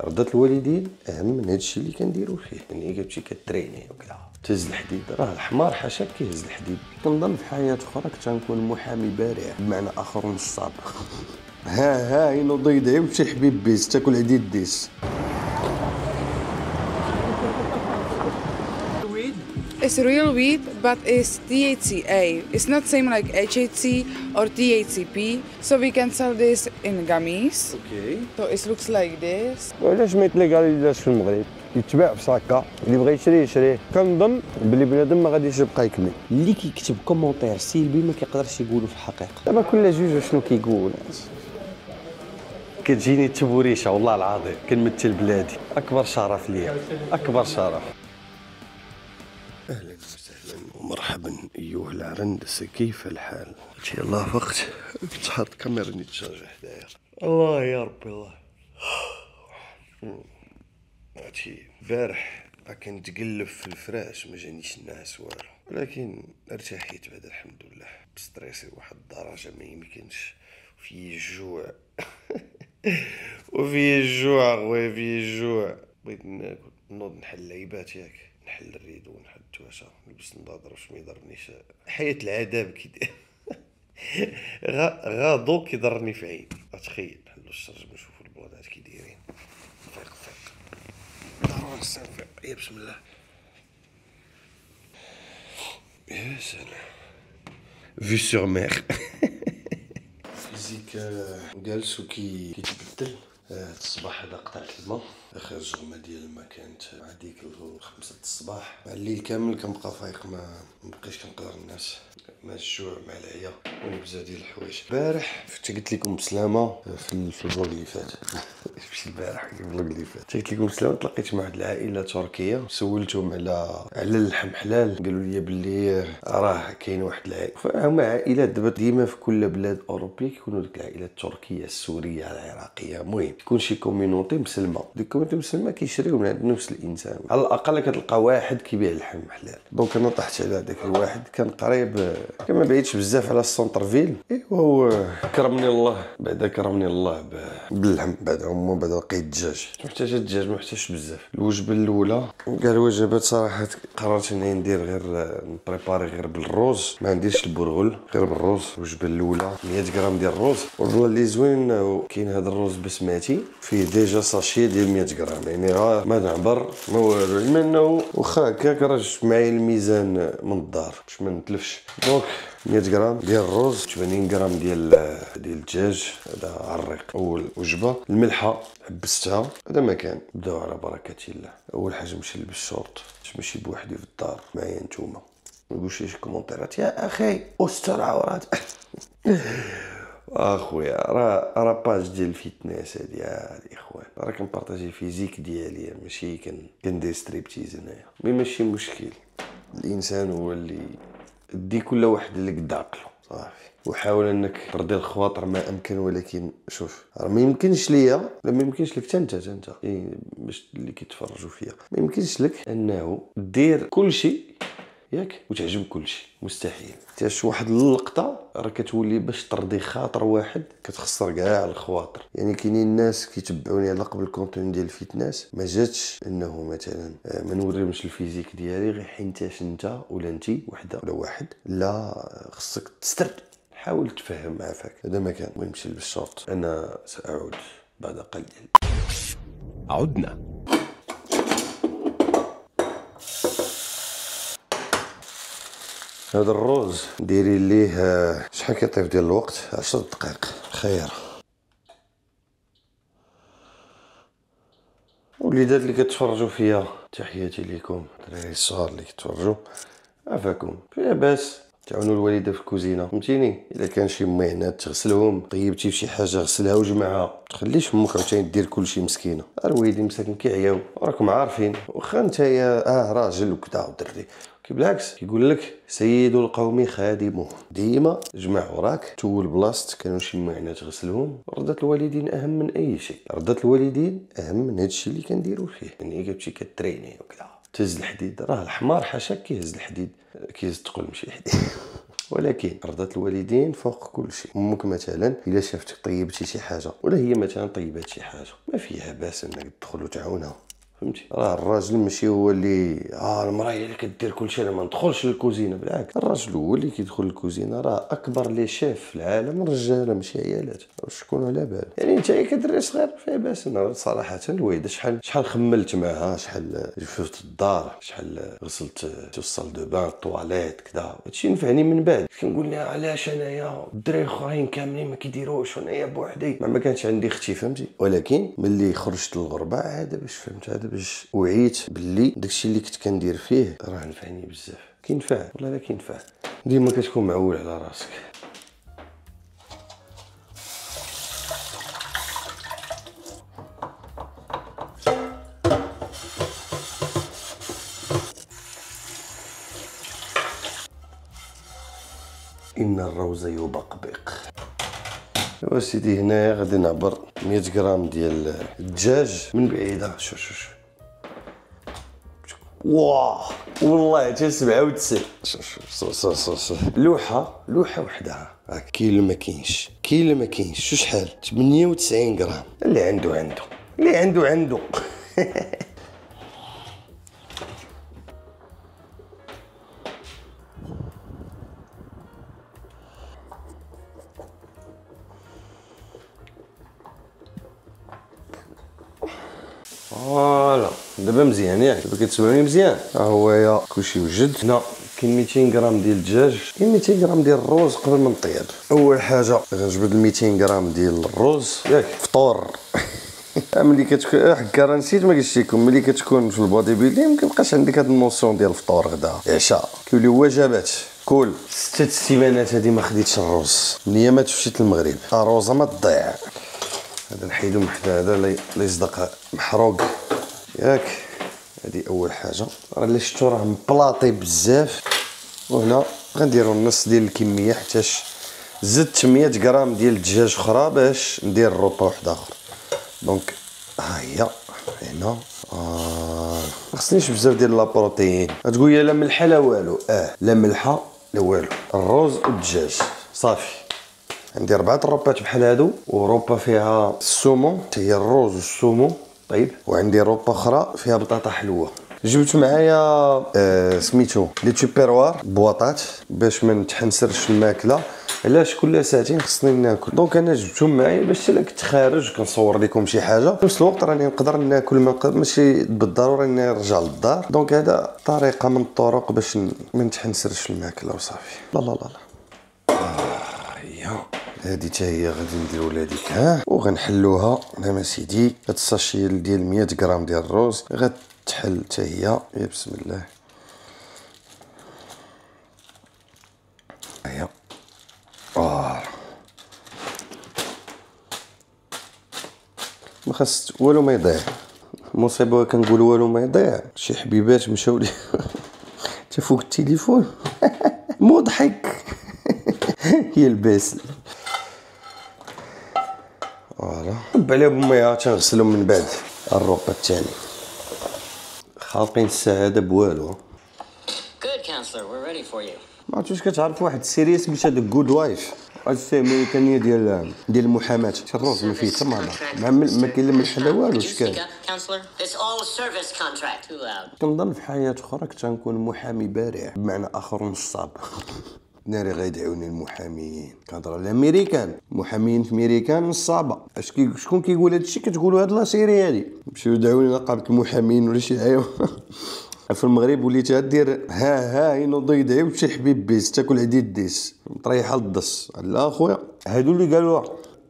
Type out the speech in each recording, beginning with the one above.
رضا الوالدين اهم من هادشي اللي كنديرو فيه. يعني كتمشي كتريني وكذا تهز الحديد، راه الحمار حاشاك كيهز الحديد. كنظن في حياة اخرى كنت غنكون محامي بارع بمعنى اخر نصاب. ها انو ضيضعي وشي حبيب بيس تاكل حديد ديس. It's real weed, but it's THCA. It's not same like HHC or THCP. So we can sell this in gummies. اوكي. So it looks like this. وعلاش ما يتليغاليزاش في المغرب؟ يتباع في صاكا، اللي بغى يشري يشريه. كنظن بلي بنادم ما غاديش يبقى يكمل. اللي كيكتب كومونتير سلبي ما كيقدرش يقولوا في الحقيقه. دابا كل جوج شنو كيقول. كتجيني تبوريشه والله العظيم، كنمثل بلادي، اكبر شرف ليا، اكبر شرف. اهلا وسهلا ومرحبا ايها العرندس، كيف الحال؟ يلاه فقت تحط كاميرا نتشارج حدايا. الله يا ربي الله. عرفتي البارح كنت تقلب في الفراش ما جانيش النعاس والو، ولكن ارتحيت بعد الحمد لله. بستريسي واحد الدرجه ما يمكنش، في الجوع. وفي الجوع خويا، في الجوع. بغيت ناكل، نوض نحل لعيبات ياك، نحل الريدو ونحل التواشا، نلبس النظاره باش ما يضرنيش حياة العذاب كي غاضو كيضرني في عيني. تخيل نحلو الشرج نشوفو البلادات كي دايرين. فيق ضروري نستنفق. يا بسم الله. يا سلام. في سور مير. فيزيك جالسو كيتبدل. هاد الصباح هذا قطعت الماء، اخر جرمه ديال الماء كانت مع ديك 5 الصباح. مع الليل كامل كنبقى فايق، ما مبقيتش كنقدر الناس مع الجوع مع العيا وبزاف ديال الحوايج. البارح قلت لكم بسلامه في الفلوق اللي فات. ماشي البارح، الفلوق اللي فات قلت لكم بسلامه. تلاقيت مع واحد العائله تركيه، سولتهم على اللحم حلال، قالوا لي باللي راه كاين واحد العائله. فهما عائلات دابا ديما في كل بلاد اوروبيه كيكونوا ديك العائلات التركيه السوريه العراقيه، المهم تكون شي كوميونيتي مسلمه. ديك الكوميونيتي مسلمه كيشريو من عند نفس الانسان، على الاقل كتلقى واحد كيبيع اللحم حلال. دونك انا طحت على داك الواحد، كان قريب، كان ما بعيدش بزاف على السونتر فيل. ايوا هو كرمني الله، بعدا كرمني الله باللحم. بعد عمو بعد لقيت الدجاج، محتاج الدجاج، ما محتاجش بزاف. الوجبه الاولى كاع الوجبات صراحه قررت اني ندير غير نبريباري غير بالروز، ما نديرش البرغل، غير بالروز. الوجبه الاولى 100 غرام ديال الروز. والله اللي زوين كاين هذا الروز بسماتي فيه ديجا ساشي ديال 100 غرام، يعني ما نعبر ما والو. علما انه واخا هكاك راه جبت معايا الميزان من الدار باش ما نتلفش. دونك 100 غرام ديال الروز، 80 غرام ديال الدجاج. هذا عريق. اول وجبه. الملحه حبستها، هذا ما كان. بداو على بركه الله. اول حاجه نمشي نلبس الشورت، ماشي بوحدي في الدار، معايا نتوما. ما نقولش شي كومونتيرات يا اخي استر عورات. اخويا راه باج ديال الفيتنس هادي يا الاخوان، راه كنبارطاجي فيزيك ديالي، ماشي كندير ستريبتيز هنايا. مي ماشي مشكل، الانسان هو اللي دي كل واحد اللي قد عقله صافي. وحاول انك ترضي الخواطر ما امكن. ولكن شوف، راه ما يمكنش ليا، لا ما يمكنش لك انت باش اللي كيتفرجوا فيا، ما يمكنش لك انه دير كل شيء ياك وتعجب كل شيء، مستحيل. تاش واحد اللقطه راه كتولي باش ترضي خاطر واحد كتخسر كاع الخواطر. يعني كاينين الناس كيتبعوني على قبل الكونتون ديال الفيتنس، ما جاتش انه مثلا ما نوريهمش الفيزيك ديالي غير حينتاش انت ولا انتي وحده ولا واحد، لا خصك تسترد، حاول تفهم عافاك. هذا ما كان. المهم نمشي نلبس شورت. انا ساعود بعد قليل. عدنا. هذا الروز ديري ليه شحال كيطيب ديال الوقت؟ 10 دقائق خير. وليدات اللي كتفرجوا فيا تحياتي لكم، الدراري الصغار اللي كتفرجوا عافاكم لاباس. تعاونوا الوالده في الكوزينه، فهمتيني. الا كان شي مهنات تغسلهم، طيبتي في شي حاجه غسلها وجمعها، تخليش امك عاوتاني دير كلشي مسكينه. الوالدين مساكن كيعياو، راكم عارفين. واخا نتايا راجل وكذا ودري، بالعكس كيقول لك سيد القوم خادمه. ديما جمع وراك، تول بلاصتك. كانوا شي مهنات غسلهم. رضا الوالدين اهم من اي شيء. رضا الوالدين اهم من هادشي اللي كنديرو فيه. يعني كتمشي كتريني وكذا تهز الحديد، راه الحمار حاشاك كيهز الحديد، كيهز تقول ماشي الحديد. ولكن رضا الوالدين فوق كل شيء. امك مثلا الا شافتك طيبتي شي حاجه ولا هي مثلا طيبات شي حاجه ما فيها باس انك تدخل وتعاونها، فهمتي؟ راه الراجل ماشي هو اللي المراه هي اللي كدير كلشي، انا ما ندخلش للكوزينه، بالعكس الراجل هو اللي كيدخل للكوزينه. راه اكبر لي شيف في العالم الرجاله ماشي عيالات، واش تكونوا على بال؟ يعني انت كدري صغير فيها باس. انا صراحه الوالده شحال خملت معها، شحال جففت الدار، شحال غسلت الصال دو بان الطواليت كذا، هادشي نفعني من بعد. كنقول لها علاش انايا الدراري الاخرين كاملين ما كيديروش وانايا بوحدي، ما كانش عندي اختي، فهمتي؟ ولكن ملي خرجت للغربه عاد باش فهمت، عاد باش وعيت باللي داكشي اللي كنت كندير فيه راه نفعني بزاف. كينفع والله لا كينفع، ديما كتكون معول على راسك. ان الروز يبقبق. وسيدي هنايا غادي نعبر 100 غرام ديال الدجاج من بعيده. شوف واه والله حتى 97. شوف لوحه وحدها هاك. كاين اللي ما كاينش، شو شحال 98 غرام. اللي عنده فوالا دابا مزيان ياك، دابا كتسمعوني مزيان. ها هو يا كلشي وجد. هنا كاين 200 غرام ديال الدجاج، كاين 200 غرام ديال الروز. قبل ما نطيب اول حاجه غنجبد 200 غرام ديال الروز ياك فطور. ملي كتكون حكا نسيت ما قلتش لكم، ملي كتكون في البودي بيلدين ما كيبقاش عندك هاد النوسيون ديال الفطور غدا عشاء، كيوليو وجبات. كل 6 سيمانات هادي ما خديتش الروز من ايامات مشيت للمغرب. الروزه ما تضيع. هذا نحيدو من حدا هذا اللي يصدق محروق ياك. هذه اول حاجه. راه اللي شفتو راه مبلاطي بزاف. وهنا غنديرو النص ديال الكميه حتىش زدت 100 غرام ديال الدجاج اخرى باش ندير الروبا واحد اخر. دونك ها هي هنا. ما خصنيش بزاف ديال لابروتين. غتقول لي لا ملحه لا والو. لا ملحه لا والو. الروز والدجاج صافي. عندي 4 روبات بحال هادو، وروبا فيها السومون حتى هي الروز والسومون طيب، وعندي روبا اخرى فيها بطاطا حلوه. جبت معايا سميتو لي تيبيروار بواطات باش ما نتحنسرش الماكله. علاش كل ساعتين خصني ناكل، دونك انا جبتهم معايا باش الا كنت خارج كنصور لكم شي حاجه في نفس الوقت راني نقدر ناكل، ماشي بالضروره اني نرجع للدار. دونك هذا طريقه من الطرق باش ما نتحنسرش الماكله وصافي. لا لا لا هي هادي حتى هي غادي نديرو لهاديك وغنحلوها. نعم سيدي. هاد الساشي ديال 100 غرام ديال الروز غتحل حتى هي. يا بسم الله. هيا ما خاص والو ما يضيع. المصيبه كنقول والو ما يضيع، شي حبيبات مشاو لي حتى فوق التليفون مضحك. هي الباس فوالا. طب عليها بمية تنغسلهم من بعد. الروبا الثاني خالقين السعاده بوالو. ما عرفتش كتعرف واحد السيريه سميتها ذا جود وايف، هاد السيريه الامريكانيه ديال المحاماه. الروز ما فيه حتى ما كاين لا ملح لا والو. شكال كنظن في حياه اخرى كنت غنكون محامي بارع، بمعنى اخر نصاب. ناري غيدعوني المحامين. كنهضر على الامريكان، محامين في امريكان نصابه. شكون كيقول هادشي؟ كتقولوا هاد لا سيري هادي. مشيو دعوني نقابه المحامين ولا شي حاجه. في المغرب وليت غدير ها ينوض يدعي وشي حبيب بيس تاكل عديد ديس طريحه للدس. لا اخويا هادو اللي قالوها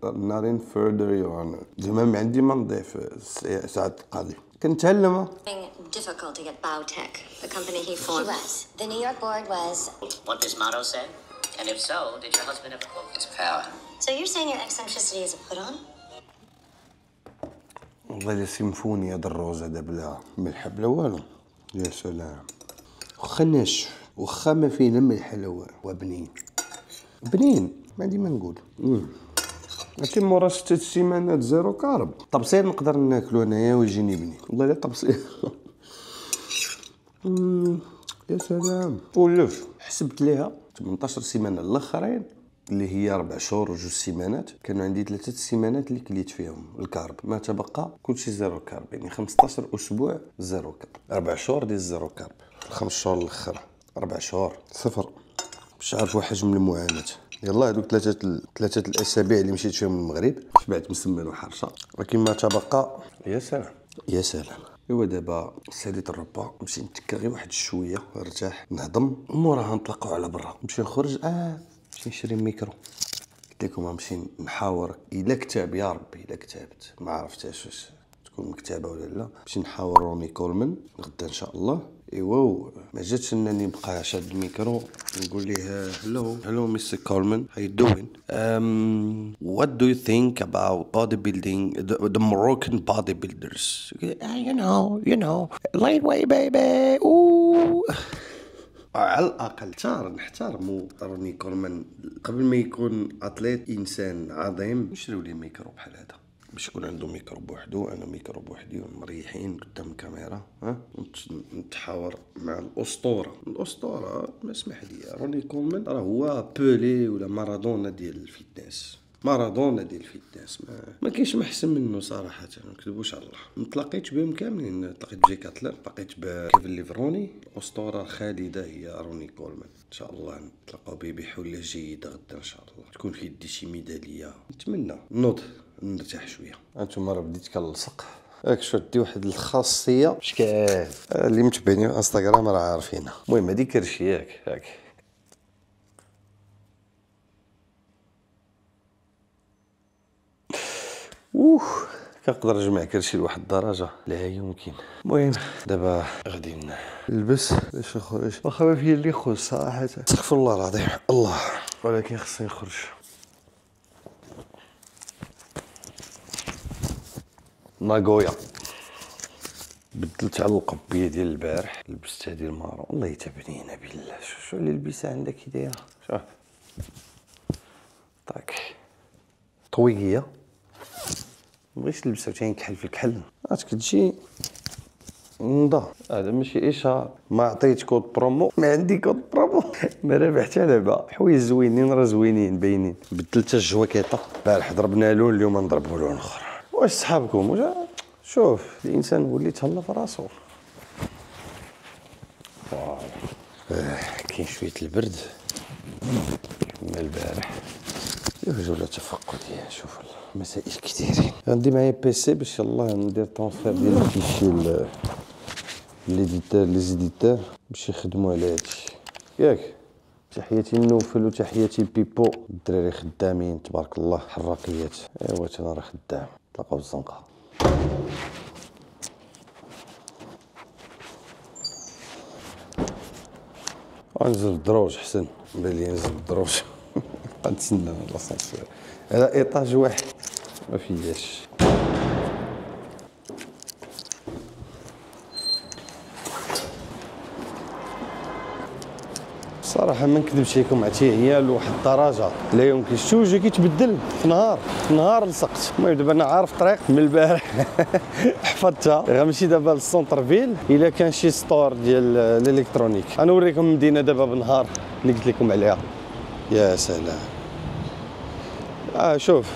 not in further your honor. زعما ما عندي ما نضيف ساعه القاضي كنتعلمها. difficult to get Biotech, the company he formed. She was. The New York board was. What this motto said? And if so, did your husband ever quote? It's power. So you're saying your eccentricity is a put on? والله لا سيمفونيا د الروز هذا بلا ملح بلا والو. يا سلام. واخا ناشف واخا ما فيه لا ملح لا والو وبنين ما عندي ما نقول. هادشي مورا 6 سيمانات زيرو كارب. طبسيل نقدر ناكلو انايا ويجيني بنين والله لا طبسيل. يا سلام. ولف حسبت ليها 18 سيمانه الاخرين اللي هي 4 شهور و2 سيمانات كانوا عندي 3 سيمانات اللي كليت فيهم الكارب، ما تبقى كلشي زيرو كارب، يعني 15 اسبوع زيرو كارب، 4 شهور ديال زيرو كارب، 5 شهور الاخر 4 شهور صفر. باش عارفوا حجم المعاناه. يلا هذوك ثلاثه الاسابيع اللي مشيت فيهم المغرب شبعت مسمن وحرشه، ولكن ما تبقى يا سلام يا سلام. ايوا دابا ساليت الربا، نمشي نتكا غير واحد شويه نرتاح نهضم، موراها نطلقوا على برا نمشي نخرج. نمشي نشري ميكرو، قلت لكم غنمشي نحاور الا كتاب، يا ربي الا كتابت ما عرفتهاش واش تكون مكتبه ولا لا، نمشي نحاور روني كولمان غدا ان شاء الله. ايوا ما جاتش انني نبقى شاد الميكرو نقول ليه hello Mr. Coleman, how you doing? What do you think about bodybuilding, the Moroccan bodybuilders? You know, lightweight baby. Ooh. على الاقل نحترموا روني كولمان قبل ما يكون اتليت، انسان عظيم. نشريو لي ميكرو بحال هذا باش يكون عنده ميكرو بوحدو، انا ميكرو بوحدي ومريحين قدام الكاميرا، نتحاور مع الاسطوره ما اسمح لي. روني كولمان راه هو بولي ولا مارادونا ديال الفيتنس، ما كاينش ما احسن منه صراحه، ما نكذبوش على الله. تلاقيت بهم كاملين، تلاقيت بجي كاتلر، تلاقيت بكيفن ليفروني، الاسطوره الخالده هي روني كولمان. ان شاء الله نتلاقاو به بحله جيده غدا ان شاء الله، تكون في يدي شي ميداليه. نتمنى نوض نرتاح شويه. انتم راه بديت كنلصق هاك شدي واحد الخاصيه شكال اللي متبعيني في انستغرام راه عارفينها. المهم هذيك كرشي هاك كنقدر نجمع كرشي لواحد الدرجه لا يمكن. المهم دابا غادي نلبس باش نخرج، واخا ما فيا اللي يخرج صراحه، استغفر الله العظيم الله، ولكن خصني نخرج. ناغويا بدلت على القبيه ديال البارح، لبست هذه المارون، الله يتبنينا بالله. شو اللي لبسها عندك كي دايره، شوف طاك طويقيه، مبغيتش نلبس عاوتاني كحل في الكحل، كتجي نضا. هذا ماشي اشهار، ما عطيت كود برومو، ما عندي كود برومو ما رابح حتى لعبه. حوايج زوينين راه زوينين باينين. بدلت الجواكيطه، البارح ضربنا لون، اليوم نضربوا لون اخر. واش صحابكم؟ شوف الانسان ولي تهلا في راسو. كاين شويه البرد كما البارح، ولا تفقديه. شوف مسائل كثيرين. غندي معايا بيسي باش يلاه ندير ترونسفير ديال الفيشي لي زيديتور باش يخدموا على هادشي ياك. تحياتي النوفل وتحياتي البيبو، الدراري خدامين تبارك الله، حراقيات. ايوا انا راه خدام. تلاقاو الزنقه. غنزل الدروج حسن، بان لي نزل الدروج. غنتسنى لاسانسير، هذا ايطاج واحد ما فياش. صراحه ما نكذبش عليكم، عرفتي هي لواحد الدرجه لا يمكن. الشوج كيتبدل في نهار لصقت. المهم دابا انا عارف الطريق من البارح حفظتها. غنمشي دابا للسونتر فيل، الا كان شي ستور ديال الالكترونيك. انا نوريكم المدينه دابا بالنهار اللي قلت لكم عليها. يا سلام. شوف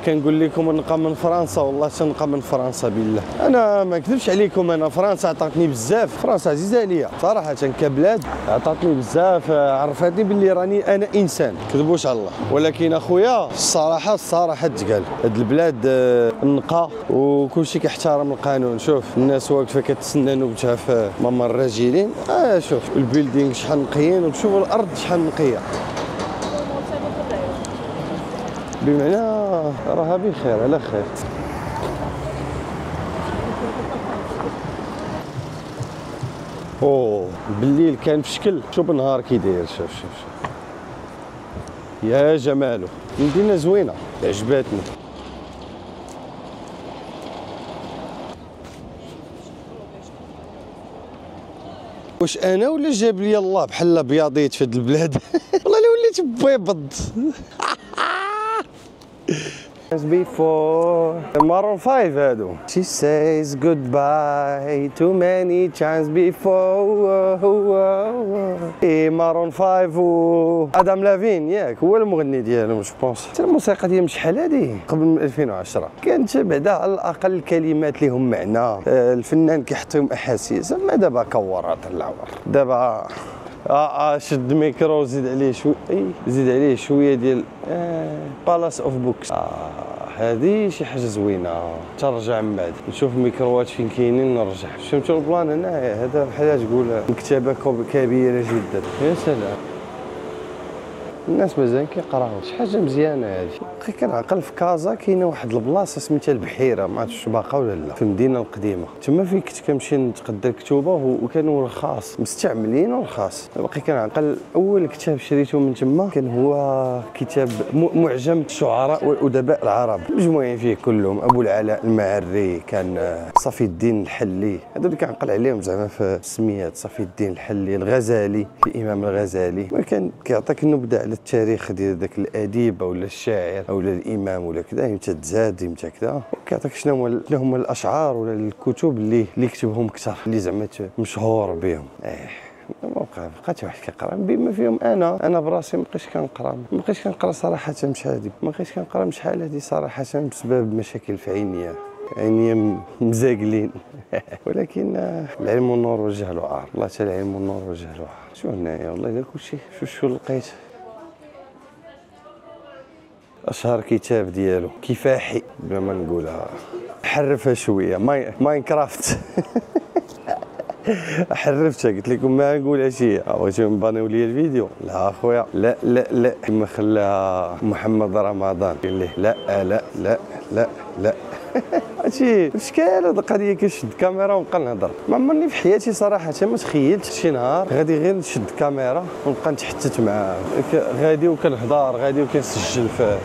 كنقول لكم نبقى من فرنسا، والله تنبقى من فرنسا بالله. انا ما نكذبش عليكم، انا فرنسا عطاتني بزاف، فرنسا عزيزه عليا صراحه كبلاد، عطاتني بزاف، عرفتني باللي راني انا انسان، كذبوش على الله. ولكن اخويا الصراحه تقال هاد البلاد النقا وكلشي كيحترم القانون. شوف الناس واقفه كتسنى وجهها في ممر الراجلين. شوف البيلدينغ شحال نقيين، وشوف الارض شحال نقيه، بمعنى راها بخير على خير. بالليل كان في شكل، شوف بالنهار كي داير. شوف يا جماله. مدينه زوينه عجباتني. واش انا ولا جاب لي الله بحال بياضيت في هاد البلاد؟ والله الا وليت بيبض. before Maroon 5 هادو. She says goodbye too many times before. Maroon 5 و ادم لافين ياك هو المغني ديالهم جو بونس. حتى الموسيقى ديالهم شحال هادي قبل من 2010 كانت بعدا على الاقل الكلمات ليهم معنى، الفنان كيحطيهم احاسيس. اما دابا كورات العور دابا شد ميكرو زيد عليه زيد عليه شويه ديال بالاس اوف بوكس. هذه شي حاجه زوينه. ترجع من بعد نشوف ميكروات فين كاينين نرجع. فهمتوا البلان هنايا؟ هذا بحال تقول مكتبه كبيره جدا. يا سلام الناس مازال كيقراو. شي حاجه مزيانه هذه. بقيت كنعقل في كازا كاينه واحد البلاصه سميتها البحيره، ما عرفتش باقا ولا لا، في المدينه القديمه. تما فين كنت كنمشي نتقدى الكتوبه وكانوا رخاص مستعملين ورخاص. باقي كنعقل اول كتاب شريته من تما كان هو كتاب معجم الشعراء والادباء العرب، مجموعين فيه كلهم. ابو العلاء المعري، كان صفي الدين الحلي، هذو اللي كنعقل عليهم زعما في السميات. صفي الدين الحلي، الغزالي، الامام الغزالي، كان كيعطيك النبذه على التاريخ ديال ذاك الاديب ولا الشاعر ولا الامام ولا كذا، امتى تزاد امتى كذا، وكيعطيك شنو هما الاشعار ولا الكتب اللي كتبهم كثر، اللي زعما مشهور بهم. ما بقات واحد كيقرا بما فيهم. انا براسي ما بقيتش كنقرا صراحه شحال هادي صراحه بسبب مشاكل في عينيا مزاقلين. ولكن العلم والنور والجهل عار. الله تعالى العلم والنور والجهل عار. شو هنايا والله الا كلشي. شو لقيت؟ اشهر كتاب ديالو كفاحي بلا ما نقولها، حرفها شويه ماينكرافت. حرفتها قلت لكم ما نقولهاش هي. بغيتو نبانيو لي الفيديو؟ لا اخويا لا كما خلاها محمد رمضان قال ليه لا هادشي اشكال. هاد القضيه كنشد كاميرا ونبقى نهضر. ما عمرني في حياتي صراحه ما تخيلت شي نهار غادي غير نشد كاميرا ونبقى نتحتت معاه غادي وكنهضر غادي وكنسجل فيه.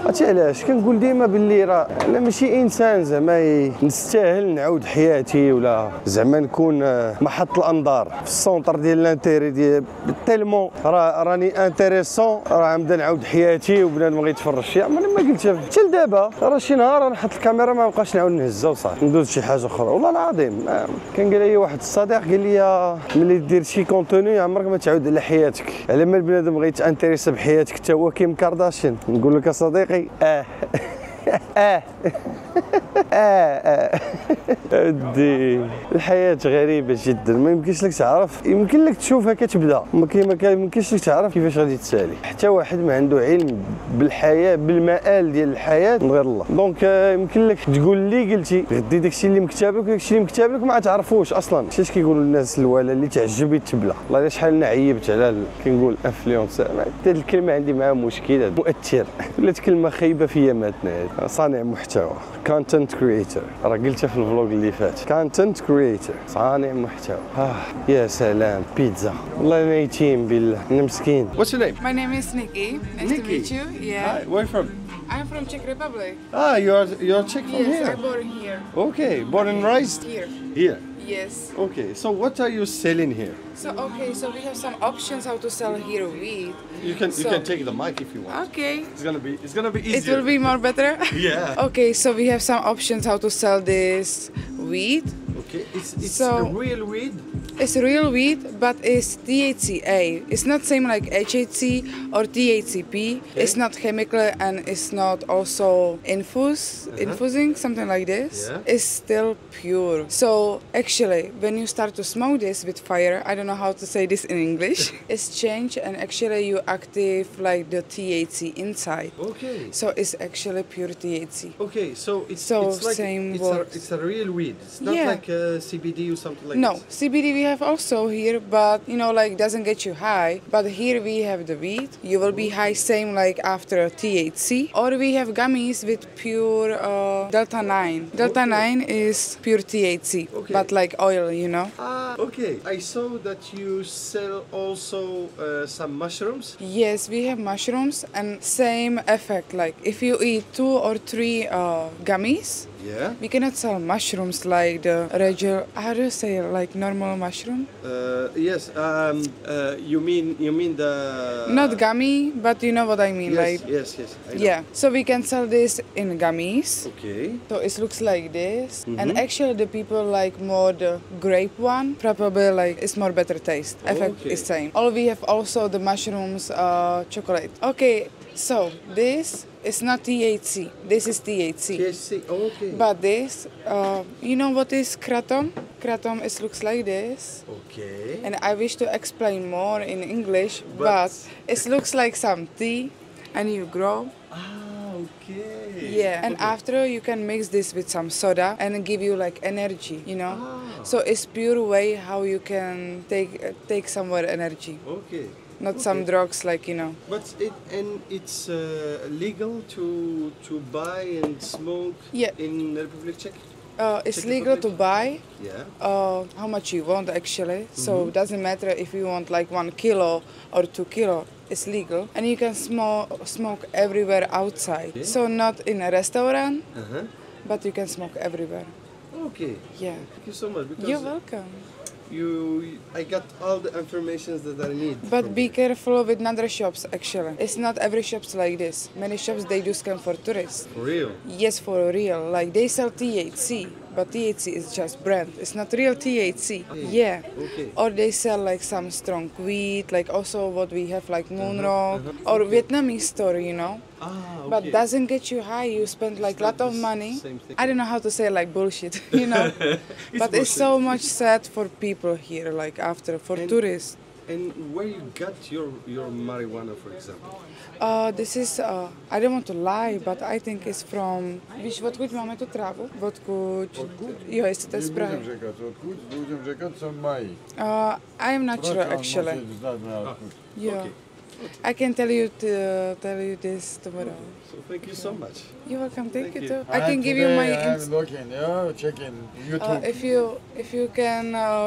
عرفتي علاش؟ كنقول ديما باللي راه انا ماشي انسان زعما نستاهل نعاود حياتي ولا زعما نكون محط الانظار في السونتر ديال الانتيري ديال تيلمون راني انتريسون راه عمدا نعاود حياتي وبنادم غيتفرج فيا. عمرني ما قلتها حتى لدابا. راه شي نهار نحط الكاميرا ما بقاش نعاود نهزها وصافي ندوز شي حاجه اخرى. والله العظيم كان قال لي واحد الصديق قال لي ملي دير شي كونتوني عمرك ما تعاود على حياتك. على ما البنادم غيتانتريسا بحياتك حتى هو كيم كارداشيان. نقول لك اصدقائي ادي الحياة غريبة جدا. ما يمكنش لك تعرف، يمكن لك تشوفها كتبدا ما يمكنش لك تعرف كيفاش غادي تسالي. حتى واحد ما عنده علم بالحياة بالمآل ديال الحياة من غير الله. دونك يمكن لك تقول لي قلتي غدي داكشي اللي مكتاب لك وداكشي اللي مكتاب لك ما تعرفوش اصلا. اش كيقولوا الناس الوالا اللي تعجب يتبلا. والله شحال انا عيبت على كنقول انفلونسر. هاد الكلمة عندي معها مشكل. مؤثر ولات كلمة خايبة في يماتنا. صانع محتوى كونتنت كريتور، راه قلتها في الفلوق اللي فات. كونتنت كريتور صانع محتوى. يا سلام بيتزا. والله انا يتيم بالله انا مسكين. What's your name? My name is Nikki. Nice to meet you. Yeah. Hi, where are you from? I'm from Czech Republic. You're Czech from Yes, here? I'm born here. Okay, born and raised? Here. Here. Yes. Okay, so what are you selling here? So we have some options how to sell hero wheat. You can take the mic if you want. Okay. It's gonna be easier. It will be more better. Yeah. Okay, so we have some options how to sell this wheat. Okay, it's So- a real weed. It's real wheat, but it's THCA. It's not same like HHC or THCP. It's not chemical and it's not also infusing, something like this. Yeah. It's still pure. So actually, when you start to smoke this with fire, I don't know how to say this in English. It's change and actually you active like the THC inside. Okay. So it's actually pure THC. Okay, so it's like same it's words. a real weed. It's not Yeah. like CBD or something like No, this. CBD we have also here, but like doesn't get you high. But here we have the weed. You will be high same like after THC. Or we have gummies with pure Delta 9. Delta 9 is pure THC, Okay. but like oil, Okay. I saw that you sell also some mushrooms. Yes, we have mushrooms and same effect. Like if you eat 2 or 3 gummies Yeah. We cannot sell mushrooms like the regular, how do you say it, like normal mushroom? Yes. You mean the. Not gummy, but you know what I mean. Yes. Like, Yes. Yes. I know. yeah. So we can sell this in gummies. Okay. So it looks like this, and actually the people like more the grape one. Probably like it's more better taste. Effect Okay. is same. All we have also the mushrooms, chocolate. Okay, so this is not THC. This is THC. THC. Okay. But this, you know what is kratom? Kratom it looks like this. Okay. And I wish to explain more in English, but it looks like some tea, and you grow. Okay. Yeah, and after you can mix this with some soda and give you like energy, you know. So it's pure way how you can take somewhere energy, Okay. not some drugs like you know. But it's legal to buy and smoke Yeah. in Republic Czech. It's Czech legal to Republic? buy. Yeah. How much you want actually. So it doesn't matter if you want like 1 kilo or 2 kilo. It's legal, and you can smoke everywhere outside. Okay. So not in a restaurant, Uh-huh. but you can smoke everywhere. Okay. Yeah. Thank you so much. Because You're welcome. I got all the information that I need. But from be you. careful with other shops actually. It's not every shop's like this. Many shops they do scam for tourists. For real. Yes, for real. Like they sell THC, but THC is just brand. It's not real THC. Yeah. Okay. Or they sell like some strong weed, like also what we have like moon rock or Vietnamese store, you know. Ah, okay. But doesn't get you high. You spend like It's lot not of the money. same thing. I don't know how to say like bullshit, you know. But it's so much sad for people here, like after for And- tourists. And where you got your marijuana, for example? This is, I don't want to lie, but I think it's from, víš, odkud máme tu trávu? Odkud, jo, jestli to je Nie správně. budem říkat odkud, budem říkat, co mají. I am not sure Proč actually. musíte znát na odkud? Yeah. I can tell you this tomorrow. So thank you so much. You're welcome. Thank you you. too. I can give you my. I'm looking, checking YouTube. If you can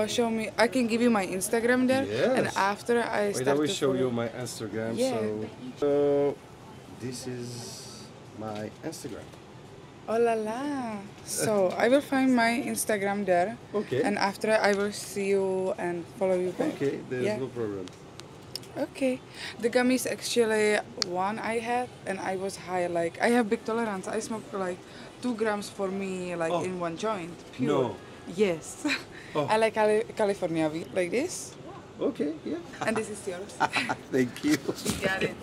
show me, I can give you my Instagram there, and Yes. after I Wait, start I will to show follow. you my Instagram. Yeah. So this is my Instagram. Oh la la! So I will find my Instagram there, Okay. and after I will see you and follow you back. Okay, there's Yeah. no problem. Okay. The gummies actually one I had and I was high, like I have big tolerance. I smoke like 2 grams for me like Oh. in one joint. Pure. No. Yes. Oh. I like California weed like this. Okay, yeah. And this is yours. Thank you. Got it.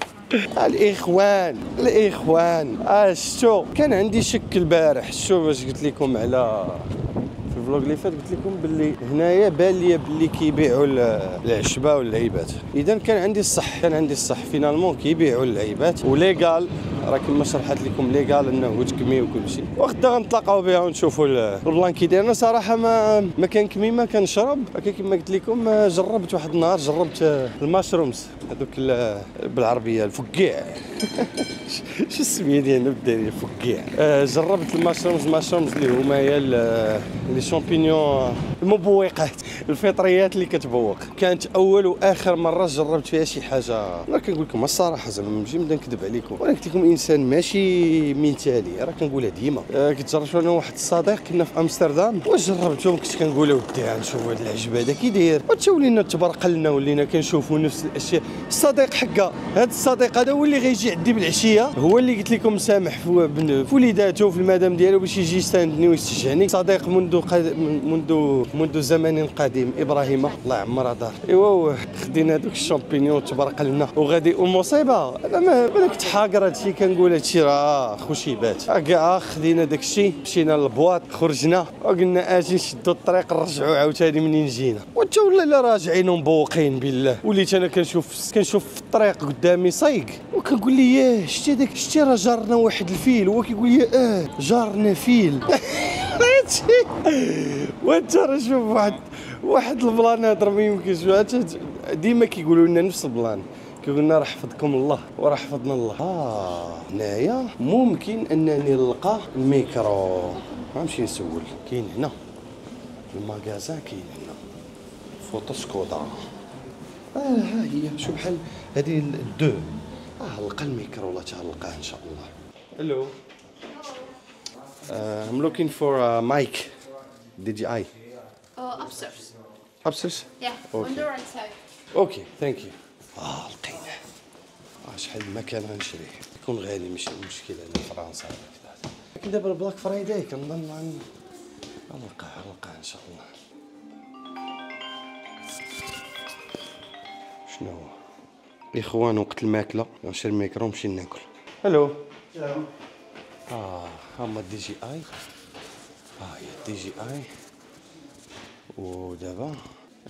الاخوان شتو كان عندي شك البارح شتو باش قلت لكم على في الفلوق اللي فات قلت لكم باللي هنايا بان ليا باللي كيبيعوا العشبه واللعيبات اذا كان عندي الصح فينالمون كيبيعوا اللعيبات وليغال راه كما شرحت لكم ليغال انه تكمي وكل شيء وغدا غنتلاقاو بها ونشوفوا البلان كي داير. انا صراحه ما كنكمي ما كنشرب هكا كما قلت لكم. جربت واحد النهار الماشرومز هذوك بالعربيه الفقاع شو السميه ديالنا بالدارجه الفقاع. جربت الماشرومز اللي هما هي لي شامبينيون المبوقات الفطريات اللي كتبوق. كانت اول واخر مره جربت فيها شي حاجه. انا كنقول لكم الصراحه زعما ماشي نبدا نكذب عليكم وانا قلت لكم انسان ماشي مثالي راه كنقولها ديما. كنت جربت انا واحد الصديق كنا في امستردام وجربتهم كنت كنقول ودي غنشوف هذا العجب هذا كي داير وتا ولينا تبارك لنا ولينا كنشوفوا نفس الاشياء. الصديق حقا هذا الصديق هذا هو اللي غيجي عندي بالعشيه هو اللي قلت لكم سامح في وليداته في المدام ديالو باش يجي يستاندني ويستشعني. صديق منذ زمن قديم ابراهيم الله يعمرها دار. ايوا خدينا هذوك الشامبينيون تبارك لنا وغادي والمصيبه انا ما كنت حاقر هادشي كنقول هادشي راه خشيبات كاع. خدينا داكشي مشينا للبواط خرجنا وقلنا اجي نشدوا الطريق نرجعوا عاوتاني منين جينا وتا ولا راجعين ومبوقين بالله. وليت انا كنشوف في الطريق قدامي صيق وكنقول لي ياه شتي راه جارنا واحد الفيل هو كيقول لي جارنا فيل. وانت راه شوف واحد البلان هضر ما يمكنش ديما كيقولوا لنا نفس البلان كيقول لنا راه حفظكم الله وراه حفظنا الله. هنايا ممكن انني نلقى الميكرو غنمشي نسول. كاين هنا الماغازان كاين هنا فوتو سكودا. ها هي شو بحال هذه الدو. لقى الميكرو ولا تلقاه ان شاء الله. الو I'm looking for a mic. DJI. Upstairs. Upstairs? Yeah, on the right side. اوكي ثانك يو. لقيناه. شحال ما كان غنشريه يكون غالي ماشي مشكله انا فرنسا ولا كذا. لكن دابا البلاك فرايداي كنظن غنلقاه ان شاء الله. شنو هو الاخوان وقت الماكله غنشري الميكرو ونمشي ناكل. الو هما دي جي اي. هي دي جي اي ودابا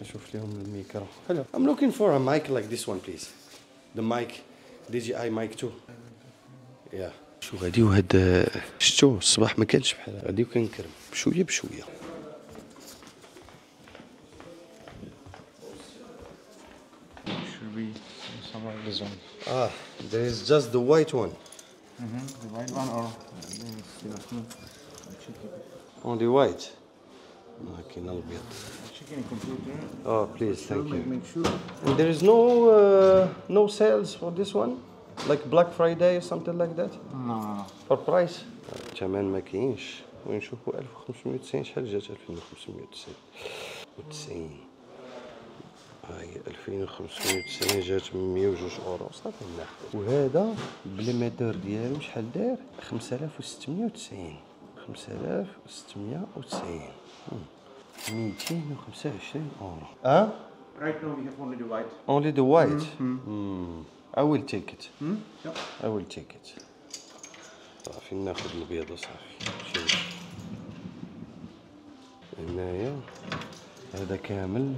نشوف لهم الميكرو. Hello. I'm looking for a mic like this one please. The mic DJI mic 2. Yeah. شو غادي وهاد شفتو الصباح ما كانش بحال غادي وكنكرم بشويه بشويه. Should be some of this one. There is just the white one. The white one or Only white. كاين الابيض. chicken computer. Please thank you. Make sure. And there is no sales for this one? Like Black Friday or something like that? No. For price? الثمن ما كاينش. ونشوفوا 1590 شحال جات 1590. هاي 2590 جات 102 اورو صافي ناخذ. وهذا بالميتور ديالو شحال داير 5690. 5690. 225 اورو. Right now we have only the white. Only the white. I will take it. Yeah. I will take it. صافي ناخذ الابيض وصافي. شوف هنايا هذا كامل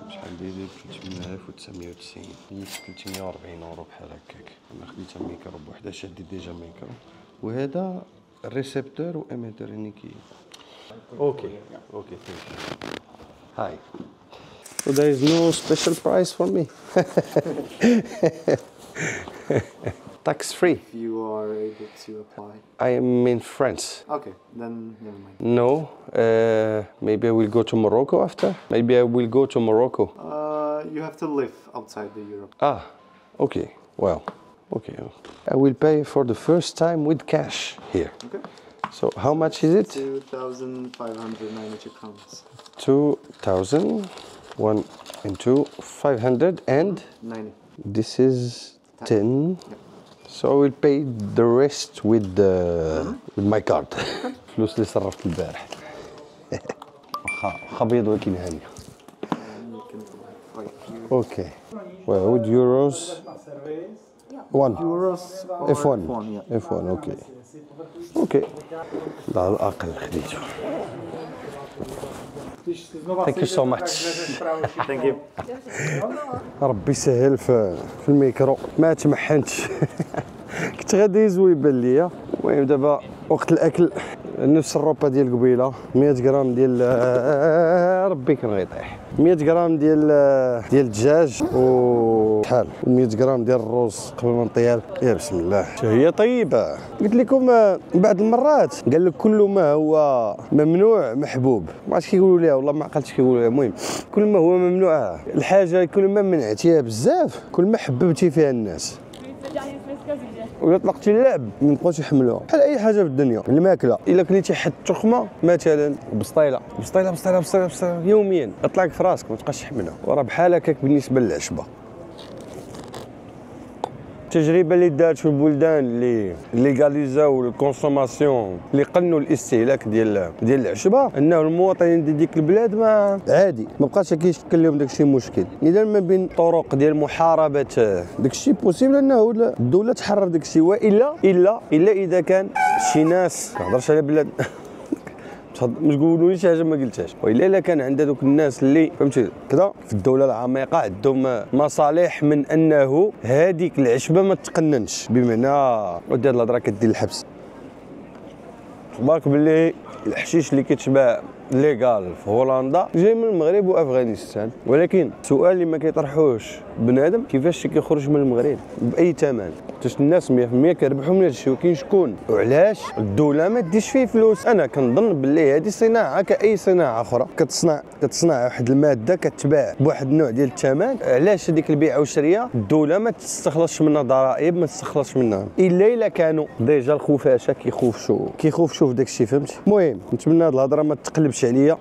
شحال داير 3990 هي 340 اورو بحال هكاك. انا خديتها ميكرو بوحدها شادي ديجا ميكرو. وهذا الريسبتور واميتور يعني كي. اوكي ثانك يو. هاي. So there is no special price for me. Tax free. You are able to apply. I am in France. Okay, then never mind. No, maybe I will go to Morocco after. Maybe I will go to Morocco. You have to live outside the Europe. Okay. Well, okay. I will pay for the first time with cash here. Okay. So how much is it? 2,592 crowns. 2,500 and 90. this is 10. So I will pay the rest with my card. فلوس اللي صرفت البارح. واخا ابيض ولكن هانيه. Okay. Well, with euros. 1. Euros or F1. yeah. F1. Okay. Okay. على الأقل خديته. Thank you so much. Thank you. ربي يسهل في الميكرو ما تمحنتش. كنت غادي يبان ليا. المهم دابا وقت الاكل نفس الروبا ديال قبيله 100 غرام ديال ربي كان غيطيح 100 غرام ديال الدجاج وشحال 100 غرام ديال الرز قبل ما نطيال. يا بسم الله هي طيبه. قلت لكم بعض المرات قال لك كل ما هو ممنوع محبوب. ما عرفتش كيقولوا ليها والله ما عقلتش كيقولوا ليها. المهم كل ما هو ممنوع الحاجه كل ما منعتيها بزاف كل ما حببتي فيها الناس. ولا طلقتي اللعب ما يبقاوش يحملوها بحال اي حاجه في الدنيا. الماكله الا كليتي حد التخمه مثلا بسطيله بسطيله بسطيله بسطيله بسطيله يوميا تطلعك في راسك ما تبقاش تحملها. وراه بحال هكاك بالنسبه للعشبه. التجربه اللي دارت في البلدان اللي ليغاليزاو الكونسوماسيون اللي قنوا الاستهلاك ديال العشبه انه المواطنين ديال ديك البلاد ما عادي ما بقاش كيشكل لهم داكشي مشكل. اذا ما بين طرق ديال محاربه داكشي بوسيبل انه الدوله تحرر داكشي والا اذا كان شي ناس ما نهضرش على بلاد ما تقولونيش حاجه ما قلتهاش والا كان عند دوك الناس اللي فهمتي كذا في الدوله العميقه عندهم مصالح من انه هذيك العشبه ما تقننش بمعنى ودي هاد الهضره كدير الحبس. اخبارك باللي الحشيش اللي كيتباع ليغال في هولندا جاي من المغرب وافغانستان، ولكن السؤال اللي ما كيطرحوش بنادم كيفاش كيخرج من المغرب باي ثمن. حيت الناس 100% كيربحوا من هذا الشيء، وكاين شكون وعلاش الدوله ما ديش فيه فلوس. انا كنظن باللي هذه صناعه كاي صناعه اخرى، كتصنع واحد الماده كتباع بواحد النوع ديال الثمن. علاش هذيك البيع والشريه الدوله ما تستخلصش منها ضرائب، ما تستخلصش منها الا كانوا ديجا الخفاشه كيخوفشوا في داك الشيء، فهمتي؟ المهم نتمنى هذه الهضره ما تقلبش عليا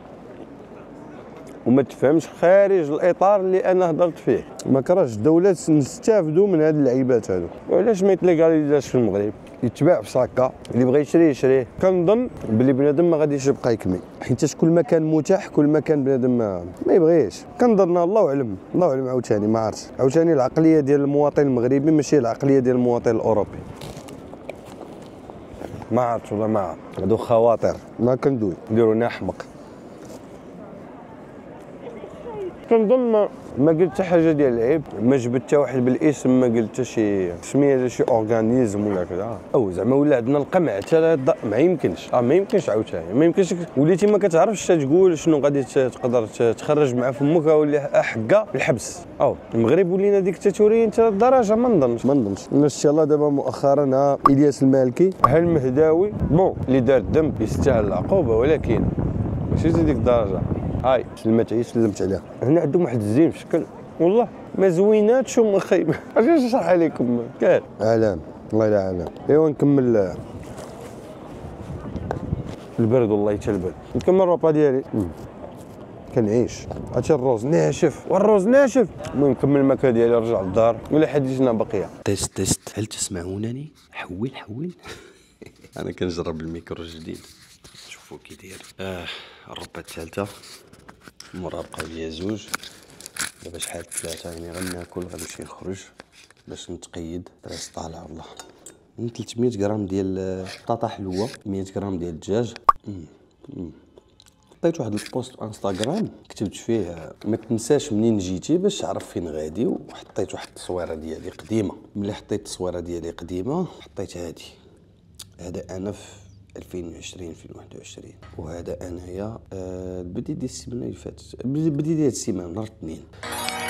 وما تفهمش خارج الاطار اللي انا هضرت فيه. ما كرهش الدوله نستافدوا من هاد اللعيبات هادو. وعلاش ما يتليغاليزاش في المغرب، يتباع في صاكا، اللي بغى يشري يشريه. كنظن بلي بنادم ما غاديش يبقى يكمي، حيت كل ما كان متاح كل ما كان بنادم ما يبغيش. كنظن الله اعلم عاوتاني ما عرفتش. عاوتاني العقليه ديال المواطن المغربي ماشي العقليه ديال المواطن الاوروبي. ما عرفتش والله ما عرفت، هادو خواطر ما كندوي نديرونا حمق. كنظن ما قلت حتى حاجه ديال العيب، ما جبت حتى واحد بالاسم، ما قلت حتى شي سميه ديال شي اورغانيزم ولا كذا، او زعما ولا عندنا القمع حتى ما يمكنش. ما يمكنش عاوتاني، ما يمكنش وليتي ما كتعرفش تقول شنو غادي تقدر تخرج مع فمك ولا حقه الحبس. او المغرب ولينا ديكتاتوريين حتى للدرجه. ما نظنش. ان شاء الله دابا مؤخرا الياس المالكي المهداوي اللي دار الذنب يستاهل العقوبه، ولكن ماشي ديك الدرجه. هاي سلمت عليها. هنا عندهم واحد الزين في شكل والله ما زويناتش وما خايبه. اش نشرح عليكم كاع اعلام والله لا اعلام. ايوا نكمل البرد والله حتى البرد. نكمل الروبا ديالي كنعيش. هادشي الروز ناشف والروز ناشف. المهم نكمل الماكله ديالي نرجع للدار ولا حديثنا بقيه. تيست هل تسمعونني؟ حول انا كنجرب الميكرو الجديد شوفوا كي داير. الربه الثالثه المراقبه ليا زوج. دابا شحال 3 يعني غناكل غنمشي نخرج باش نتقيد. راس طالع والله. 300 غرام ديال بطاطا حلوه، 100 غرام ديال الدجاج. حطيت واحد البوست في انستغرام كتبت فيه ما تنساش منين جيتي باش تعرف فين غادي، وحطيت واحد التصويره ديالي قديمه. ملي حطيت التصويره ديالي قديمه حطيت هذا انا في 2021 وهذا انايا بديت ديال السيمانه اللي فاتت، بديت ديال السيمانه نهار الاثنين.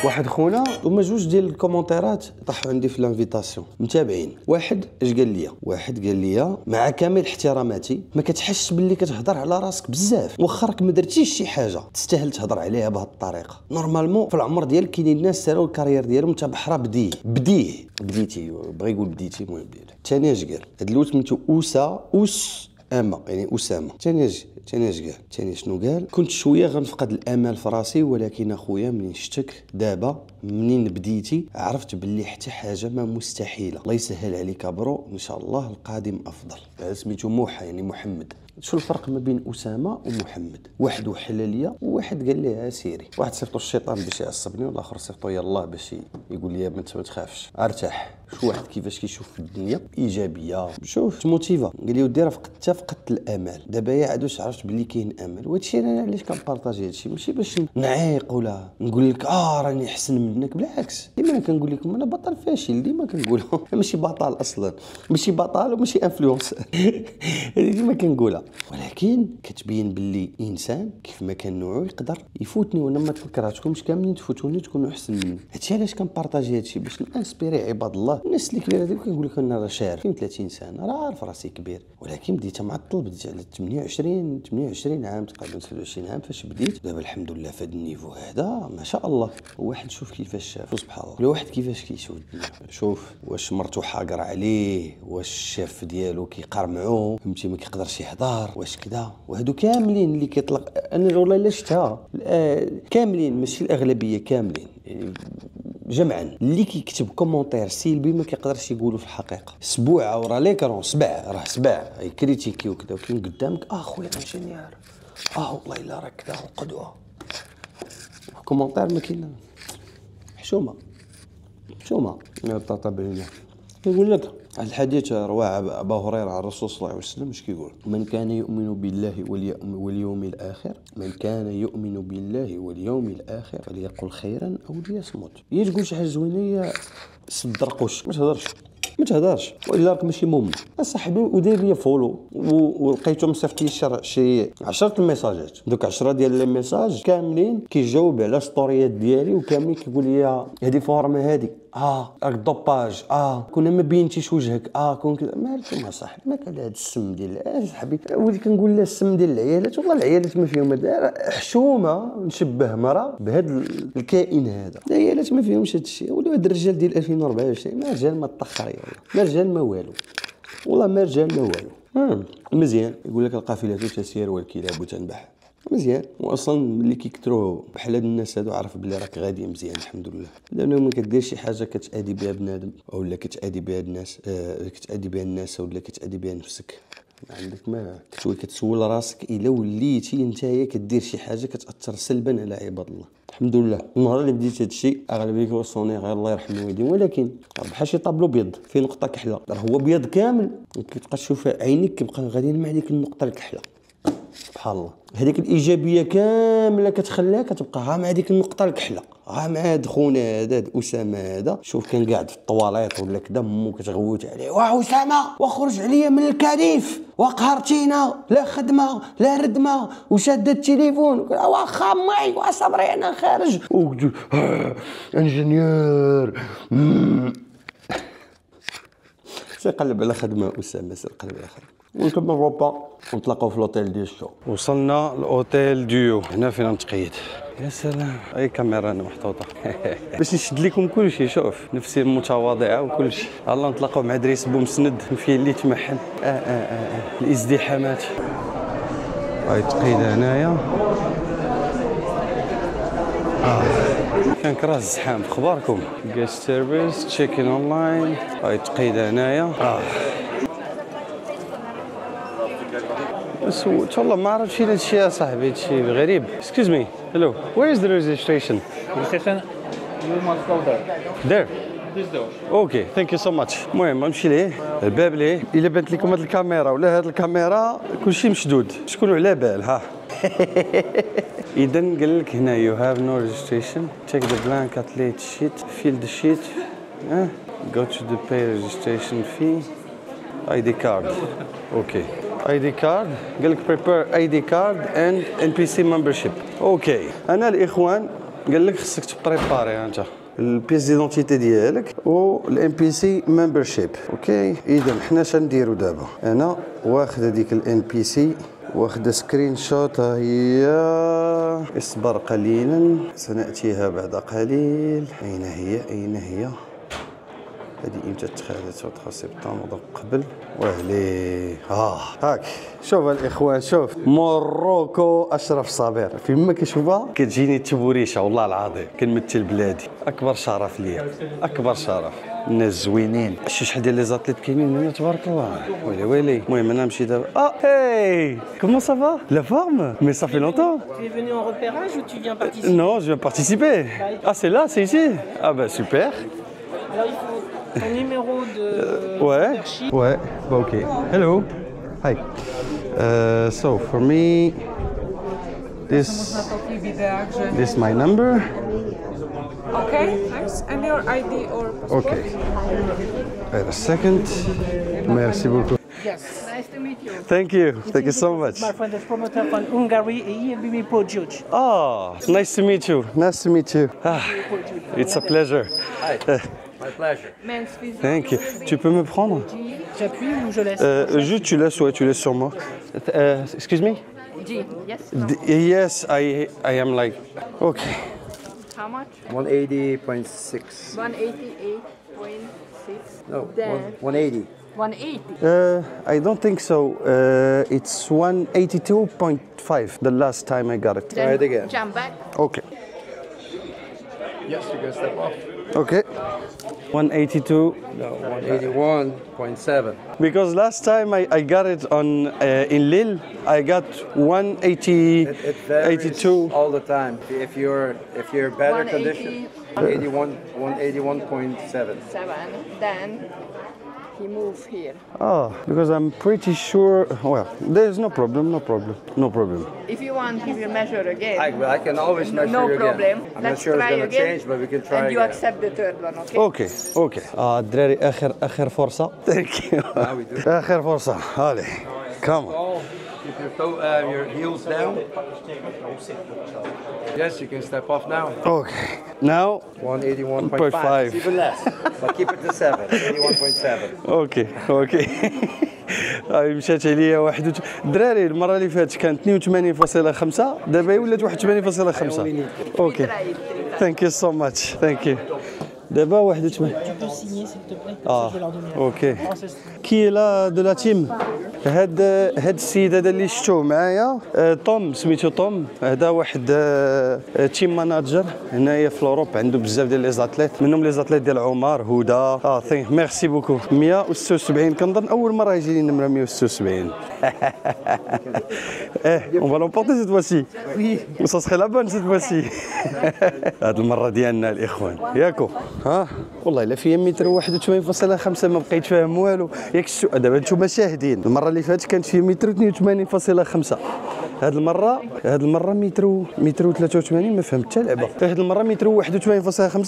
واحد خونا هما جوج ديال الكومونتيرات طاحوا عندي في الانفيتاسيون متابعين. واحد قال لي مع كامل احتراماتي ما كتحسش باللي كتهضر على راسك بزاف، واخا راك ما درتيش شي حاجه تستاهل تهضر عليها بهذه الطريقه. نورمالمون في العمر ديالك كاينين الناس ساراو الكارير ديالهم انت بحرا بديتي بغا يقول بديتي. المهم ثاني اش قال هاد اللوت سميتو أسامة يعني أسامة. ثاني شنو قال؟ كنت شويه غنفقد الامل في راسي، ولكن اخويا منين شتك دابا منين بديتي عرفت باللي حتى حاجه ما مستحيله. الله يسهل عليك برو، ان شاء الله القادم افضل. هذا سميتو موحى يعني محمد. شو الفرق ما بين اسامه ومحمد؟ واحد حلاليه وواحد قال ليه سيري. واحد صيفطو الشيطان باش يعصبني والاخر صيفطو يلاه باش يقول لي ما تخافش ارتاح. شو واحد كيفاش كيشوف في الدنيا ايجابيه. شوف تموتيفا قال لي ودي راه فقدت الامل، دابا يا عادوش عرفت باللي كاين امل. وهادشي انا علاش كنبارطاجي هادشي ماشي باش نعيق ولا نقول لك راني احسن منك، بالعكس ديما كنقول لكم انا بطل فاشل ديما كنقولها. ماشي بطل اصلا، ماشي بطل وماشي انفلونسر. هذه ديما كنقولها، ولكن كتبين باللي انسان كيف ما كان نوعو يقدر يفوتني وانا ما تفكراتكمش كاملين تفوتوني تكونوا احسن مني. هادشي علاش كنبارطاجي هادشي باش نانسبيري عباد الله. الناس اللي كبيره ديك كنقول لك انا راه شارف 30 سنه راه عارف راسي كبير، ولكن بديت معطل. بديت على 28 عام تقريبا 27 عام فاش بديت. دابا الحمد لله في هذا النيفو هذا ما شاء الله. واحد شوف كيفاش شاف سبحان الله. ولا واحد كيفاش كيشوف الدنيا. شوف واش مرتو حاقر عليه، واش الشاف ديالو كيقرمعو فهمتي ما كيقدرش يهضر، واش كذا. وهادو كاملين اللي كيطلق انا والله الا شفتها كاملين ماشي الاغلبيه كاملين يعني جمعا اللي كيكتب كومونتير سلبي ما كيقدرش يقولوا في الحقيقه. سبوعه ورا ليكرون سبع يكريتيكي وكذا وكاين قدامك خويا انجينيور والله الا راك كذا وقدوه. كومونتير ما كاين حشومه انا بطاطا بعينه. يقول لك الحديث رواه ابا هريره عن الرسول صلى الله عليه وسلم اش كيقول؟ من كان يؤمن بالله واليوم الاخر فليقل خيرا او ليصمت. هي تقول شي حاجه زوينه سد رقوش ما تهضرش ما تهضرش والا راك ماشي مهم اصاحبي ودير لي فولو ولقيتهم صيفط لي شي 10 الميساجات. دوك 10 ديال لي ميساج كاملين كيجاوب على ستوريات ديالي وكاملين كيقول لي هذه فورمه هذه راك دوباج كنا ما بينتيش وجهك كون كذا. مالكم اصاحبي ما كان هذا السم ديال صاحبي وليت كنقول له السم ديال العيالات والله العيالات ما فيهم حشومه نشبه مرا بهذا الكائن هذا. العيالات ما فيهمش هذا الشيء. ولو هاد الرجال ديال 2024 ما رجال ما طخري والله ما رجال ما والو والله ما رجال ما والو. مزيان يقول لك القافله تسير والكلاب تنبح مزيان. واصلا ملي كيكثروا بحال هاد الناس هادو عارف بلي راك غادي مزيان الحمد لله. لانه ملي كدير شي حاجه كتادي بها بنادم ولا كتادي بها الناس كتادي بها الناس ولا كتادي بها نفسك عندك ما كتسول راسك الا وليتي نتايا كدير شي حاجه كتاثر سلبا على عباد الله. الحمد لله النهار اللي بديت هذا الشيء اغلبيه كيوصوني غير الله يرحمه ويديم ولكن بحال شي طابلو بيض فيه نقطه كحله راه هو بيض كامل وكتبقى تشوف عينيك كيبقى غاديين مع ديك النقطه الكحله. سبحان الله هذيك الايجابيه كامله كتخليها كتبقى ها مع ديك النقطه الكحله ها مع هاد خونا هذا اسامه هذا. شوف كان قاعد في الطواليط ولا كذا مو كتغوت عليه واه اسامه واخرج عليا من الكريف وقهرتينا لا خدمه لا ردمه وشاد التليفون واخا معي وصبري انا خارج انجينيور سيقلب على خدمه اسامه سيقلب على خدمه. ونكمل الروبا ونتلاقاو في الاوتيل ديال الشو. وصلنا الاوتيل ديو هنا فين نتقيد. يا سلام اي كاميرا انا محطوطه باش نشد لكم كل شيء. شوف نفسي متواضعه وكل شيء. الله نتلاقاو مع دريس بومسند فيه اللي تمحن الازدحامات. هاي تقيد هنايا كان كرا الزحام. اخباركم جيست سيرفيس تشيكين اونلاين. هاي تقيد هنايا بس والله ما عرفت شي هادشي يا صاحبي هادشي غريب. Excuse me. Hello. Where is the registration? Registration, you must go there. There. This door. Okay, thank you so much. المهم نمشي ليه الباب ليه. الا بانت لكم هاد الكاميرا ولا هاد الكاميرا كلشي مشدود شكون على بال ها. اذا قال لك هنا you have no registration. Check the blank athlete sheet. Fill the sheet. Go to the pay registration fee. ID card. Okay. ID card قال لك prepare ID card and NPC membership. اوكي انا الاخوان قال لك خصك تبريباري انت البيس ديدونتيتي ديالك والام بي سي ممبرشيب. اوكي اذا حنا شنديرو دابا انا واخد هذيك الان بي سي واخد سكرين شوت. هي اصبر قليلا سناتيها بعد قليل. اين هي هذه امتى اتخذت وتخصص بالتنظيم قبل واهلي هاك. شوف الاخوان شوف موروكو اشرف صابر فيما كنشوفها كتجيني التبوريشه والله العظيم كنمثل بلادي. اكبر شرف ليا اكبر شرف. الناس زوينين شحال ديال لي زاتليت كاينين هنا تبارك الله. ويلي المهم انا نمشي دابا. هاي كومون سافا لا فورم مي ça fait longtemps. Tu es venu en repérage ou tu viens participer? Non, je viens participer. C'est là, c'est ici. Super. Alors il faut ton numéro de membership. Ouais, bah ok. Hello. Hi. So for me, this my number. Okay, thanks. And your ID or passport? Okay. Wait a second. Merci beaucoup. Yes. Nice to meet you. Thank you. Thank you so much. My friend is promoter from Hungary et il est pro judge. Nice to meet you. Nice to meet you. It's a pleasure. Hi. My pleasure. Thank you. Tu peux me prendre? J'appuie ou je laisse? Juste tu laisses sur moi. Excuse me? G, yes? Yes, I am like. Okay. How much? 180.6. 188.6. No, Then 180. 180. I don't think so. It's 182.5 the last time I got it. Try it again. Jump back. Okay. Yes, you can step off. Okay. 182. No, 181.7. Because last time I got it on in Lille, I got 180. It varies 82. all the time. If you're better condition, 181.7. 7. Then he moved here. Because I'm pretty sure. Well, there's no problem. No problem. If you want, he will measure again. I can always measure No you problem. again. I'm not Let's sure it's try going to again. change, but we can try And you again. accept the third one, okay? اوكي الدراري اخر فرصه. اخر فرصه. هالي كم. Keep your heels down. Yes, you can step off now. Okay. Now 181.5. Even less. But keep it to 7. 81.7. اوكي هاي مشات عليا واحد الدراري المره اللي فاتت كانت 82.5 دابا ولات 81.5. اوكي ثانك يو سو ماتش ثانك يو دابا 81. اوكي كي لا دو لا تيم هاد السيد هذا اللي شفتوه معايا توم سميتو توم هذا واحد تيم ماناجر هنايا في اوروب عنده بزاف ديال لي زاتليت منهم لي زاتليت ديال عمر هدى ثانك ميرسي بوكو 176 كنظن اول مره يجي لي النمره 176 اون فا لومبورتي سيت فواسي وي سا سخي لا بون سيت فواسي هاد المره ديالنا الاخوان ياكو والله الا فيا متر 81.5 ما بقيت فاهم والو ياك السؤال دابا نتوما شاهدين المره اللي فاتت كانت فيا متر 82.5 هاد المره متر 83 ما فهمت حتى لعبه هاد المره متر 81.5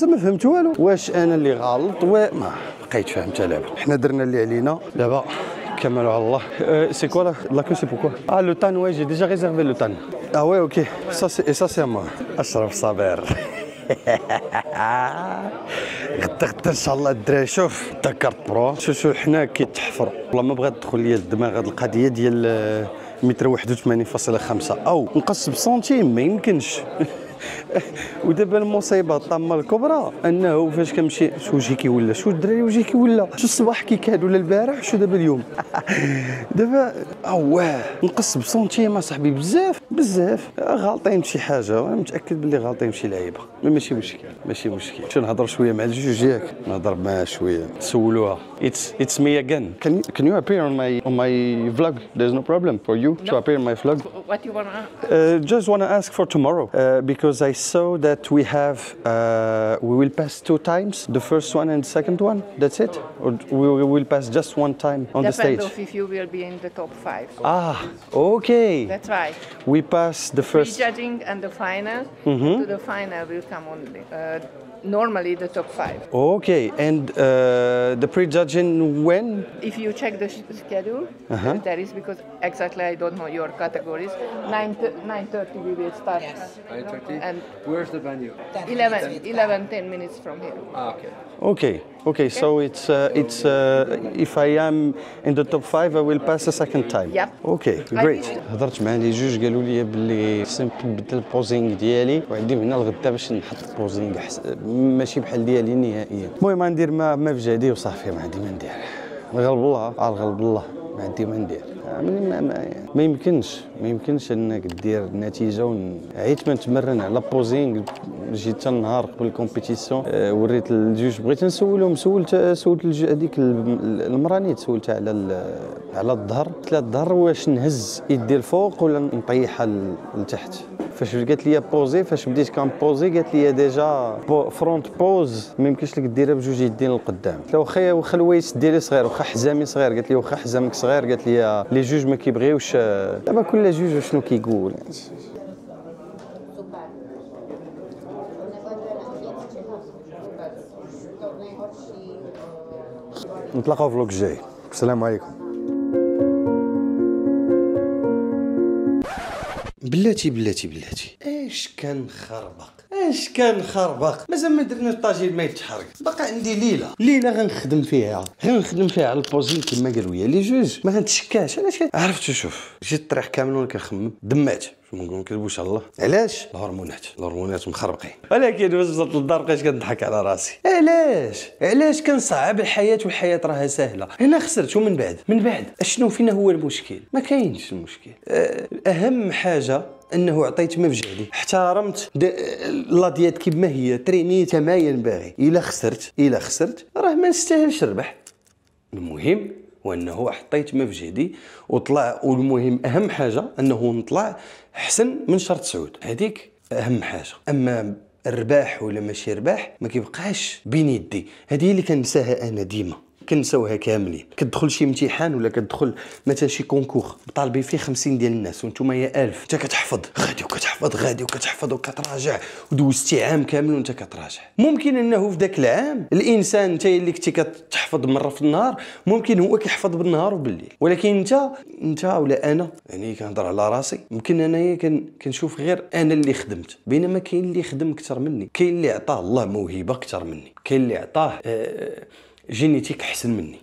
ما فهمت والو واش انا اللي غلط ما بقيت فاهم حتى لعبه حنا درنا اللي علينا دابا كملوا على الله سي كوا لا كو سي بوكوا لو تان وي جي ديجا ريزيرفي لو تان وي اوكي سا سي ما اشرف صابر غدا ان شاء الله الدراري شوف تذكرت برو شوف حنا كيتحفروا والله ما بغات تدخل ليا الدماغ هاد القضيه ديال متر 81.5 او نقص بسنتيم ما يمكنش ودابا المصيبه الطامه الكبرى انه فاش كنمشي شو وجهي كيولى شو الدراري وجهي كيولى شو الصباح كي كاد ولا البارح شو دابا اليوم دابا نقص بسنتيم اصاحبي بزاف غالطين بشي حاجه وانا متاكد باللي غالطين بشي لعيبه ماشي مشكل شنو نهضر شويه مع الجوج ياك نهضر معاه شويه سولوها it's me again can you appear on my vlog there's no problem for you to appear on my vlog What you wanna just wanna ask for tomorrow because I saw that we will pass 2 times the first one and the second one that's it or we will pass just 1 time on the stage Depends if you will be in the top 5 okay That's right we pass the first pre-judging and the final to the final will come only normally the top 5 okay and the pre-judging when if you check the schedule that is because exactly I don't know your categories 9:30 we will start 9:30? and Where's the venue? 10 minutes from here okay so it's if I am in the top 5 I will pass the second time Yep. okay great هضرت مع لي جوج قالوا لي باللي خصني نبدل البوزينغ ديالي وعندي من هنا لغدا باش نحط البوزينغ ماشي بحال ديالي نهائيا المهم غندير ما في جهدي وصافي ما عندي ما ندير غلب الله ما عندي ما ندير ما يمكنش انك دير النتيجه عيت ما نتمرن على بوزينغ جيت حتى النهار قبل الكومبيتيسيون وريت الجوج بغيت نسولهم سولت هذيك المرانيت سولتها على الظهر قلت لها الظهر واش نهز يدي الفوق ولا نطيحها لتحت فاش قالت لي بوزي فاش بديت كنبوزي قالت لي ديجا فرونت بوز ما يمكنش لك ديرها بجوج يدين للقدام قلت لها واخا الويس ديالي صغير واخا حزامي صغير قالت لي واخا حزامك صغير قالت لي لي جوج ما كيبغيوش دابا كل جوج شنو كيقول نتلاقاو في الفلوق الجاي السلام عليكم بلاتي اش كان خربق مازال ما درنا الطاجين ما يتحرك باقي عندي ليله غنخدم فيها على البوزين كما قالوا لي لي جوج ما غنتشكاش علاش عرفت شوف جيت الطريق كامل وانا كنخمم دمعت ما نكذبوش على الله علاش الهرمونات مخربقين ولكن واش وصلت للدار بقيت كنضحك على راسي علاش كنصعب الحياه والحياه راها سهله انا خسرت ومن بعد اشنو فينا هو المشكل ما كاينش المشكل اهم حاجه انه عطيت ما في جهدي احترمت لا ديات كيما هي ترينيت كما ينبغي الا خسرت راه ما نستاهلش نربح المهم وانه حطيت ما في جهدي وطلع والمهم اهم حاجه انه نطلع احسن من شرط سعود هذيك اهم حاجه اما الرباح ولا ماشي رباح ما كيبقاش بين يدي هذه اللي كنساها انا ديما كنساوها كاملين. كتدخل شي امتحان ولا كتدخل مثلا شي كونكور طالبين فيه 50 ديال الناس وانتم يا 1000، انت كتحفظ غادي وكتحفظ وكتراجع ودوزتي عام كامل وانت كتراجع. ممكن انه في ذاك العام الانسان انت اللي كنتي كتحفظ مره في النهار ممكن هو كيحفظ بالنهار وبالليل، ولكن انت ولا انا يعني كنهضر على راسي، يمكن انايا كنشوف غير انا اللي خدمت، بينما كاين اللي خدم اكثر مني، كاين اللي عطاه الله موهبه اكثر مني، كاين اللي عطاه جينيتيك احسن مني.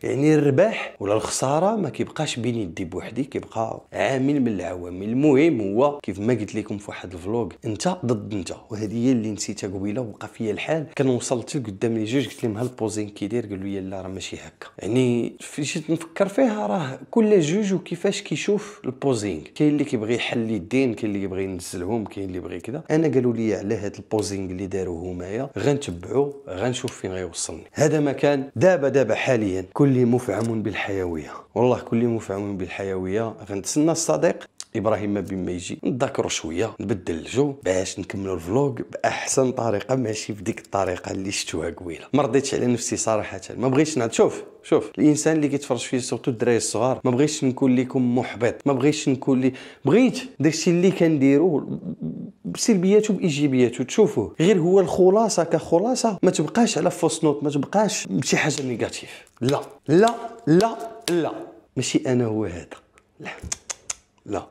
يعني الرباح ولا الخساره ما كيبقاش بين يدي بوحدي، كيبقى عامل من العوامل. المهم هو كيف ما قلت لكم في واحد الفلوق، انت ضد انت، وهذه هي اللي نسيتها قبيله وبقى فيا الحال. كان وصلت قدام لي جوج قلت لهم ها البوزين كيدير، قالوا لي لا راه ماشي هكا. يعني فاش نفكر فيها راه كل جوج وكيفاش كيشوف البوزينغ، كاين اللي كيبغي يحل يدين، كاين اللي يبغي ينزلهم، كاين اللي يبغي كذا. انا قالوا لي على هذا البوزينغ اللي داروه هنايا غنتبعو غنشوف فين غيوصلني. هذا مكان دابا حاليا كل مفعم بالحيويه، والله كل مفعم بالحيويه. غنتسنى الصديق ابراهيم بما يجي نذكروا شويه، نبدل الجو باش نكملوا الفلوغ باحسن طريقه، ماشي بديك الطريقه اللي شفتوها قبيله. ما رضيتش على نفسي صراحه، ما بغيتش شوف الانسان اللي كيتفرج فيه سورتو الدراري الصغار، ما بغيتش نكون لكم محبط، ما بغيتش نكون بغيت داكشي اللي كنديرو بسلبياته بايجابياته تشوفوه، غير هو الخلاصه كخلاصه، ما تبقاش على فوس نوت، ما تبقاش بشي حاجه نيجاتيف. لا لا لا لا ماشي انا هو هذا، لا.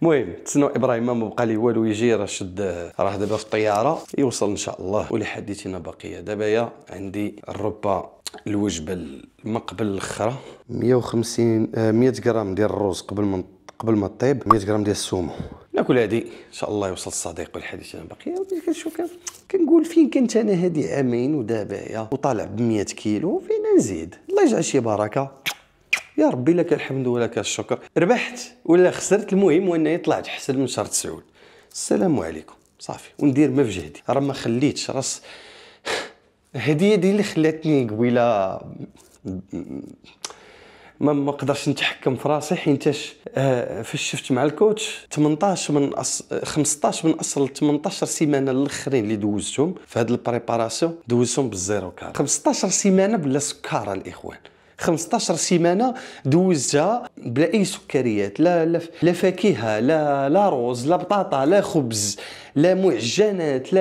المهم تسنوا ابراهيم ما بقى لي والو يجي، راه دابا في الطياره يوصل ان شاء الله. ولحديثنا بقيه دابا عندي الربا الوجبه المقبل الاخرى 150 100 غرام ديال الرز قبل ما طيب، 100 غرام ديال السومو. ناكل هادي ان شاء الله يوصل الصديق. والحديثنا بقيه. كنشوف كنقول فين كنت انا هادي عامين ودابا وطالع ب 100 كيلو، فين نزيد؟ الله يجعل شي بركه يا ربي، لك الحمد ولك الشكر. ربحت ولا خسرت، المهم وانني طلعت احسن من شهر 9. السلام عليكم صافي، وندير ما في جهدي، راه ما خليتش راس. هذه اللي خلاتني قبيله ما قدرش نتحكم في راسي، حيتاش فاش شفت مع الكوتش 15 من اصل 18 سيمانه الاخرين اللي دوزتهم في هذا البريباراسيون دوزتهم بالزيرو كار. 15 سيمانه بلا سكر الاخوان، 15 سيمانه دوزتها بلا اي سكريات، لا فاكهه، لا رز، لا بطاطا، لا خبز، لا معجنات،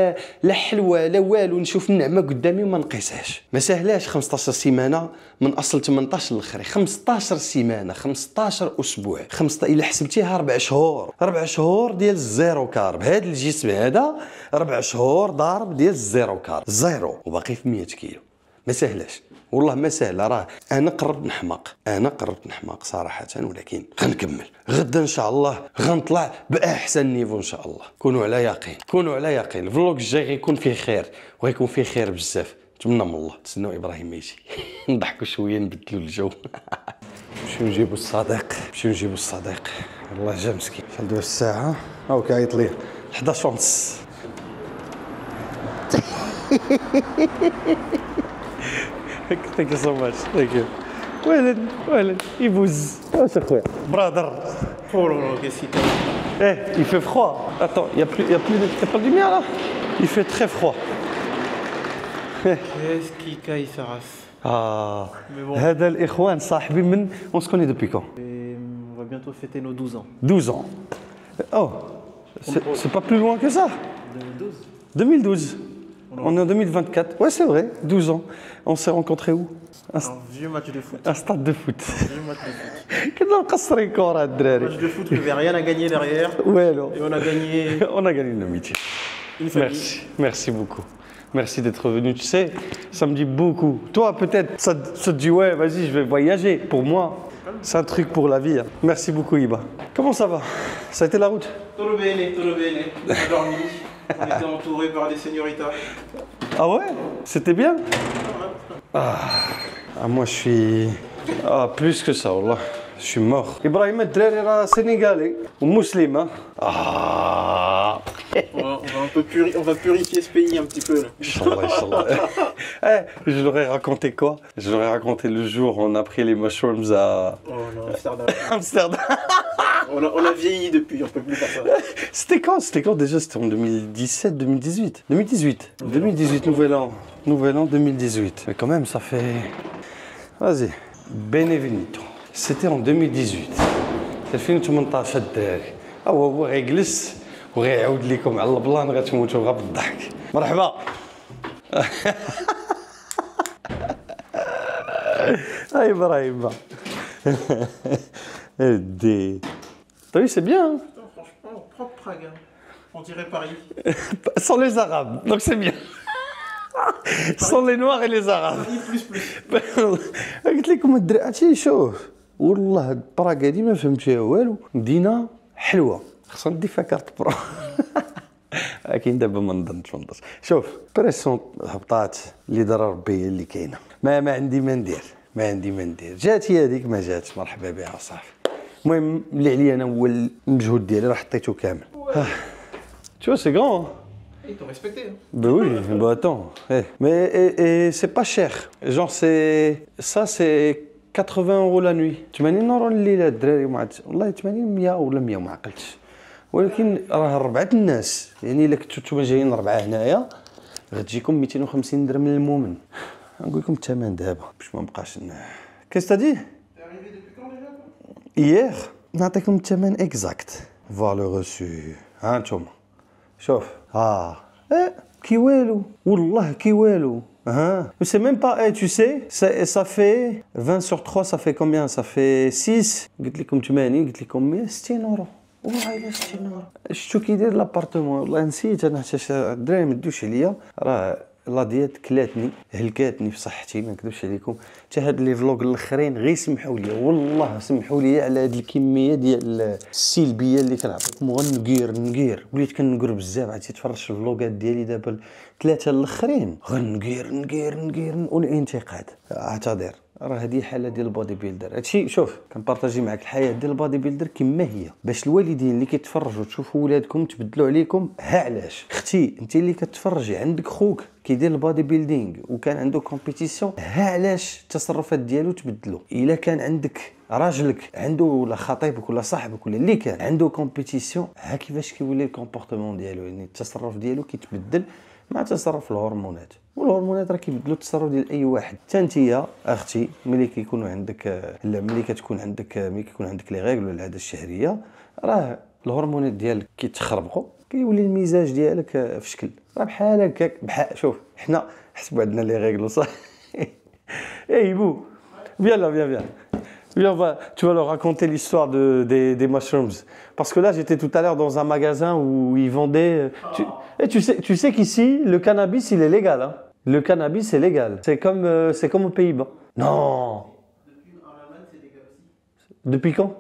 لا حلوى، لا والو. نشوف النعمه قدامي وما نقيسهاش. ما سهلاش 15 سيمانه من اصل 18 الاخرين. 15 سيمانه، 15 اسبوع، الا حسبتيها 4 شهور ديال الزيرو كارب. هذا الجسم هذا 4 شهور ضارب ديال الزيرو كارب، زيرو، وباقي في 100 كيلو. ما سهلاش والله، ما سهله. راه انا قربت نحماق صراحه، ولكن غنكمل. غدا ان شاء الله غنطلع باحسن نيفو ان شاء الله. كونوا على يقين الفلوق الجاي غيكون فيه خير، وغيكون فيه خير بزاف، نتمنى من الله. تسناو ابراهيم يجي نضحكوا شويه نبدلوا الجو. نمشيو نجيبوا الصديق. والله جا مسكين. شحال دابا الساعه؟ كيعيط ليه 11:30. Thank you so much. Thank you. Well, يبوز. واش اخويا؟ برادر. Oh là là, qu'est-ce qu'il fait? Il fait froid. Attends, il y a pas de lumière là. Il fait très froid. Qu'est-ce qu'il caille sa race. هذا الإخوان صاحبي من on se connaît depuis quand? On va bientôt fêter nos 12 ans. 12 ans. Oh, c'est pas plus loin que ça. 2012. On est en 2024. Ouais, c'est vrai, 12 ans. On s'est rencontrés où? Un vieux match de foot. Un stade de foot. Vieux match de foot. كنا مقصرين كورة الدراري. Match de foot, il n'y avait rien à gagner derrière. Ouais, non. Et on a gagné. On a gagné une amitié. Une famille. Merci beaucoup. Merci d'être venu. Tu sais, ça me dit beaucoup. Toi, peut-être, ça te dit ouais, vas-y, je vais voyager. Pour moi, c'est un truc pour la vie. Hein. Merci beaucoup, Iba. Comment ça va? Ça a été la route? Todo bene. On a dormi. On était entouré par des señoritas. Ah ouais? C'était bien? Moi je suis... plus que ça, wallah. Je suis mort. Ibrahim الدراري راه sénégalais ومسلم. On va purifier ce pays un petit peu. Inch'Allah. Je leur ai raconté quoi? Je leur ai raconté le jour où on a pris les mushrooms à... Oh non, Amsterdam. On a vieilli depuis, on peut plus faire ça. C'était quand déjà? C'était en 2017, 2018. 2018, nouvel an. Nouvel an 2018. Mais quand même, ça fait... Vas-y. Benvenuto. C'était en 2018. 2018 الدراري. هو غيجلس وغيعاود لكم على البلان غتموتوا غير بالضحك. مرحبا. هاي ابراهيم. Oui, c'est bien. Hein. Franchement, propre Prague. On dirait Paris. Sans les Arabes, donc c'est bien. Sans les Noirs et les Arabes. قلت لكم الدراري هادشي شوف والله هاد براغ هادي ما فهمت فيها والو مدينه حلوه خصنا ندي فيها كارت برو لكن دابا ما نظنش شوف بريسيون هبطات اللي دار ربي هي اللي كاينه ما عندي ما ندير جاتي هذيك ما جاتش مرحبا بها صافي المهم اللي عليا انا هو المجهود ديالي راه حطيته كامل tu vois c'est grand Ils t'ont respecté. Hein. Ben oui, bah attends. Mais et c'est pas cher. Genre c'est 80 € la nuit. 80 € الليله الدراري ما عرفتش والله 80 100 ولا 100 ما عقلتش. ولكن راه 4 الناس يعني الا كنتو نتوما جايين 4 هنايا غتجيكم 250 درهم للمؤمن. نقول لكم الثمن دابا باش ما نبقاش كيس تادي hier نعطيكم الثمن اكزاكت فالو ريسو ها نتوما شوف كي والو والله كي والو c'est même pas tu sais ça fait 20 sur 3 ça fait combien ça fait 6 قلت لكم 80 قلت لكم 160 € والله الا 60 € شفتو كي داير لابارتمون والله نسيت انا حتى الدراري ما دوش عليا راه لا ديات كلاتني هلكاتني في صحتي ما نكذبش عليكم حتى هاد لي فلوغ الاخرين غير سمحوا لي والله سمحوا لي على هاد الكميه ديال السلبيه اللي كنعطيكم غنقير وليت كنقر بزاف عرفتي تفرج في الفلوغات ديالي دابا 3 الاخرين غنقير والانتقاد اعتذر راه هذه حاله ديال البودي بيلدر هادشي شوف كنبارطاجي معك الحياه ديال البودي بيلدر كما هي باش الوالدين اللي كيتفرجوا تشوفوا ولادكم تبدلوا عليكم ها علاش اختي انت اللي كتفرجي عندك خوك كيدير البودي بيلدينغ وكان عنده كومبيتيسيون ها علاش التصرفات ديالو تبدلوا الا كان عندك راجلك عنده ولا خطيبك ولا صاحبك ولا اللي كان عنده كومبيتيسيون ها كيفاش كيولي الكومبورتمون ديالو يعني التصرف ديالو كيتبدل مع تصرف الهرمونات والهرمونات راه كيبدلوا التصرف ديال اي واحد حتى انت اختي ملي كيكونوا عندك ملي كتكون عندك ملي كيكون عندك لي ريغل ولا العاده الشهريه راه الهرمونات ديالك كيتخربقوا كيولي المزاج ديالك في شكل راه بحال هكاك بحال شوف حنا حسبوا عندنا لي ريغل صح اي بو viens tu vas leur raconter l'histoire des mushrooms. Parce que là, j'étais tout à l'heure dans un magasin où ils vendaient... Tu sais qu'ici, le cannabis, il est légal. Hein. Le cannabis, c'est légal. C'est comme aux Pays-Bas. Non. Depuis en Allemagne, c'est légal aussi. Depuis quand?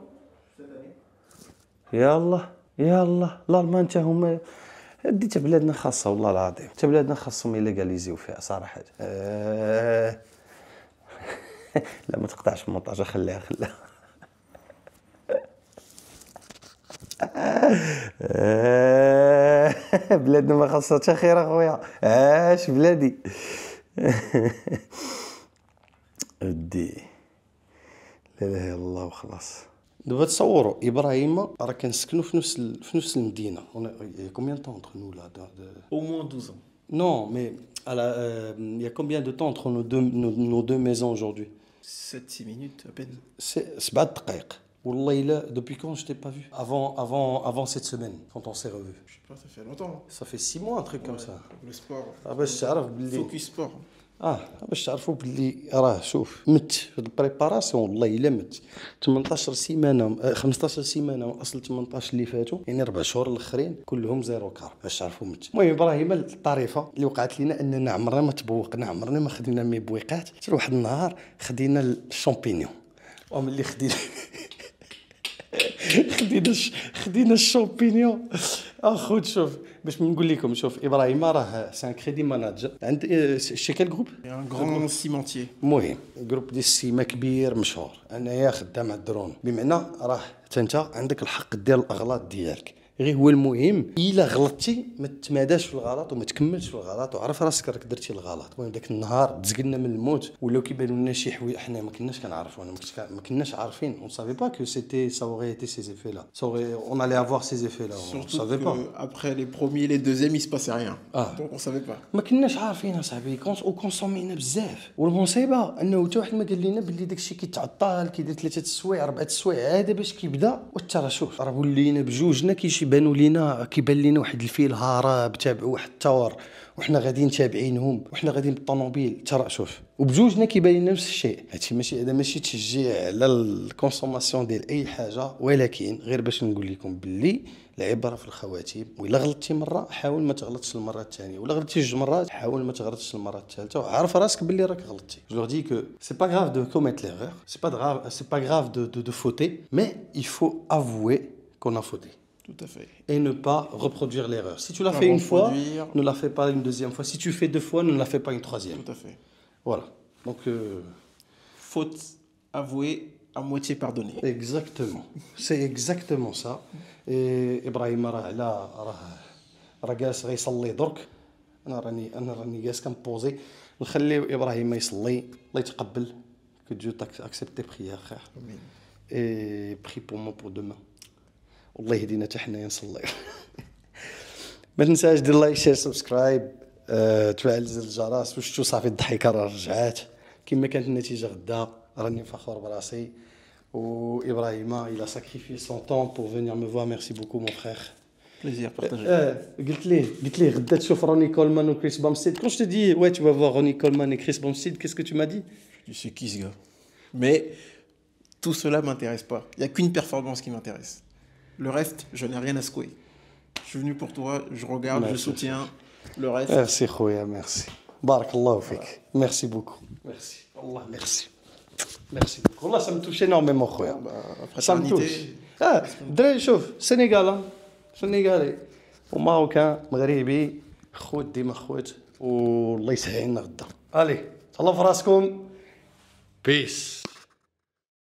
Cette année. يا الله الألمان حتى هما هادي حتى بلادنا خاصة والله العظيم حتى بلادنا خاصهم يليغاليزيو فيها صراحة لا ما تقطعش المونتاج خليها بلادنا ما خاصها حتى خير اخويا عاش بلادي ودي لا اله الا الله وخلاص دابا تصوروا ابراهيم راه كنسكنوا في نفس المدينه combien de temps entre nous là Au moins 12 ans. Non, mais il y a combien de temps entre nos deux maisons aujourd'hui? 7-6 minutes à peine. C'est 7 دقائق. Wallah, là, depuis quand je t'ai pas vu? Avant cette semaine, quand on s'est revu. Je sais pas, ça fait longtemps. Ça fait 6 mois, un truc comme ça. Le sport. باش تعرف بلي Focus sport. باش تعرفوا بلي راه شوف مت في البريباراسيون والله الا مت 18 سيمانه 15 سيمانه اصل 18 اللي فاتوا يعني 4 شهور الاخرين كلهم زيرو كار باش تعرفوا مت. المهم ابراهيم الطريفه اللي وقعت لنا اننا عمرنا ما تبوقنا عمرنا ما خدينا ميبويقات حتى واحد النهار خدينا الشامبينيون وملي خدينا الشامبينيون اخوت شوف باش نقول لكم شوف ابراهيم راه سان كريدي ماناجر عند شي كال جروب ان غران سيمونتيي المهم جروب ديال السيما كبير مشهور انايا خدام على الدرون بمعنى راه انت عندك الحق ديال الاغلاط ديالك غير هو المهم الا غلطتي ما تتماداش في الغلط وما تكملش في الغلط وعرف راسك راك درتي الغلط. المهم داك النهار تزقلنا من الموت ولاو كيبانوا لنا شي حوايج حنا ما كناش كنعرفوا، ما كناش عارفين. on savait pas que c'était ça aurait été ces effets là, on allait avoir ces effets là, on savait pas. Après les premiers les deuxièmes il se passait rien. Donc on savait pas. ما كناش عارفين اصاحبي وكونسومينا بزاف. والمصيبه انه حتى واحد ما قال لنا باللي داكشي كيتعطل كيدير 3 السوايع 4 السوايع هذا باش كيبدا. وانت راه شوف راه ولينا بجوجنا كيبانوا لينا كيبان لينا واحد الفيل هارب تابع واحد التور وحنا غاديين تابعينهم وحنا غاديين بالطوموبيل. ترى شوف وبجوجنا كيبان لنا نفس الشيء. هادشي ماشي هذا ماشي تشجيع على الكونسوماسيون ديال اي حاجه، ولكن غير باش نقول لكم باللي العبره في الخواتيم. وإلا غلطتي مره حاول ما تغلطش المره الثانيه، ولا غلطتي 2 مرات حاول ما تغلطش المره الثالثه وعارف راسك باللي راك غلطتي. جو لور دي كو سي با غراف دو كوميت ليرور، سي با غراف دو فوتي، مي il faut avouer qu'on a fauté. Tout à fait. Et ne pas reproduire l'erreur. Si tu l'as fait une fois, ne la fais pas une deuxième fois. Si tu fais 2 fois, ne la fais pas une troisième. Tout à fait. Voilà. Donc faute avouée à moitié pardonnée. Exactement. C'est exactement ça. Et Ibrahim راه جالس غيصلي درك. انا راني جالس كنبوزي نخليو ابراهيم يصلي. الله يتقبل. Que Dieu t'accepte tes prières frère. Amen. Et prie pour moi pour demain. والله يهدينا حتى حنايا نصليو. ما تنساش دير لايك شير سبسكرايب، تفعل زر الجرس. وشتو صافي الضحكه راه رجعات كما كانت النتيجه غدا. راني فخور براسي. وابراهيم il a sacrifié son temps pour venir me voir. Merci beaucoup mon frère. Plaisir partagé. قلت ليه غدا تشوف روني كولمان وكريس بامستيد. Quand je te dis ouais tu vas voir Ronnie Coleman et Chris Bumstead, qu'est-ce que tu m'as dit? Je suis qui ce gars? Mais tout cela m'intéresse pas. Il y a qu'une performance qui m'intéresse. Le reste, je n'ai rien à secouer. Je suis venu pour toi, je regarde, merci. Je soutiens. Le reste. Merci خويا, merci. بارك الله فيك. Merci beaucoup. Merci. والله merci. Merci beaucoup. والله ça me touche énormément خويا. Ça me touche. الدراري شوف سنغالي وماروكان مغربي خوت ديما خوت والله يسهل لنا غدا. الي تهلاو في راسكم. بيس.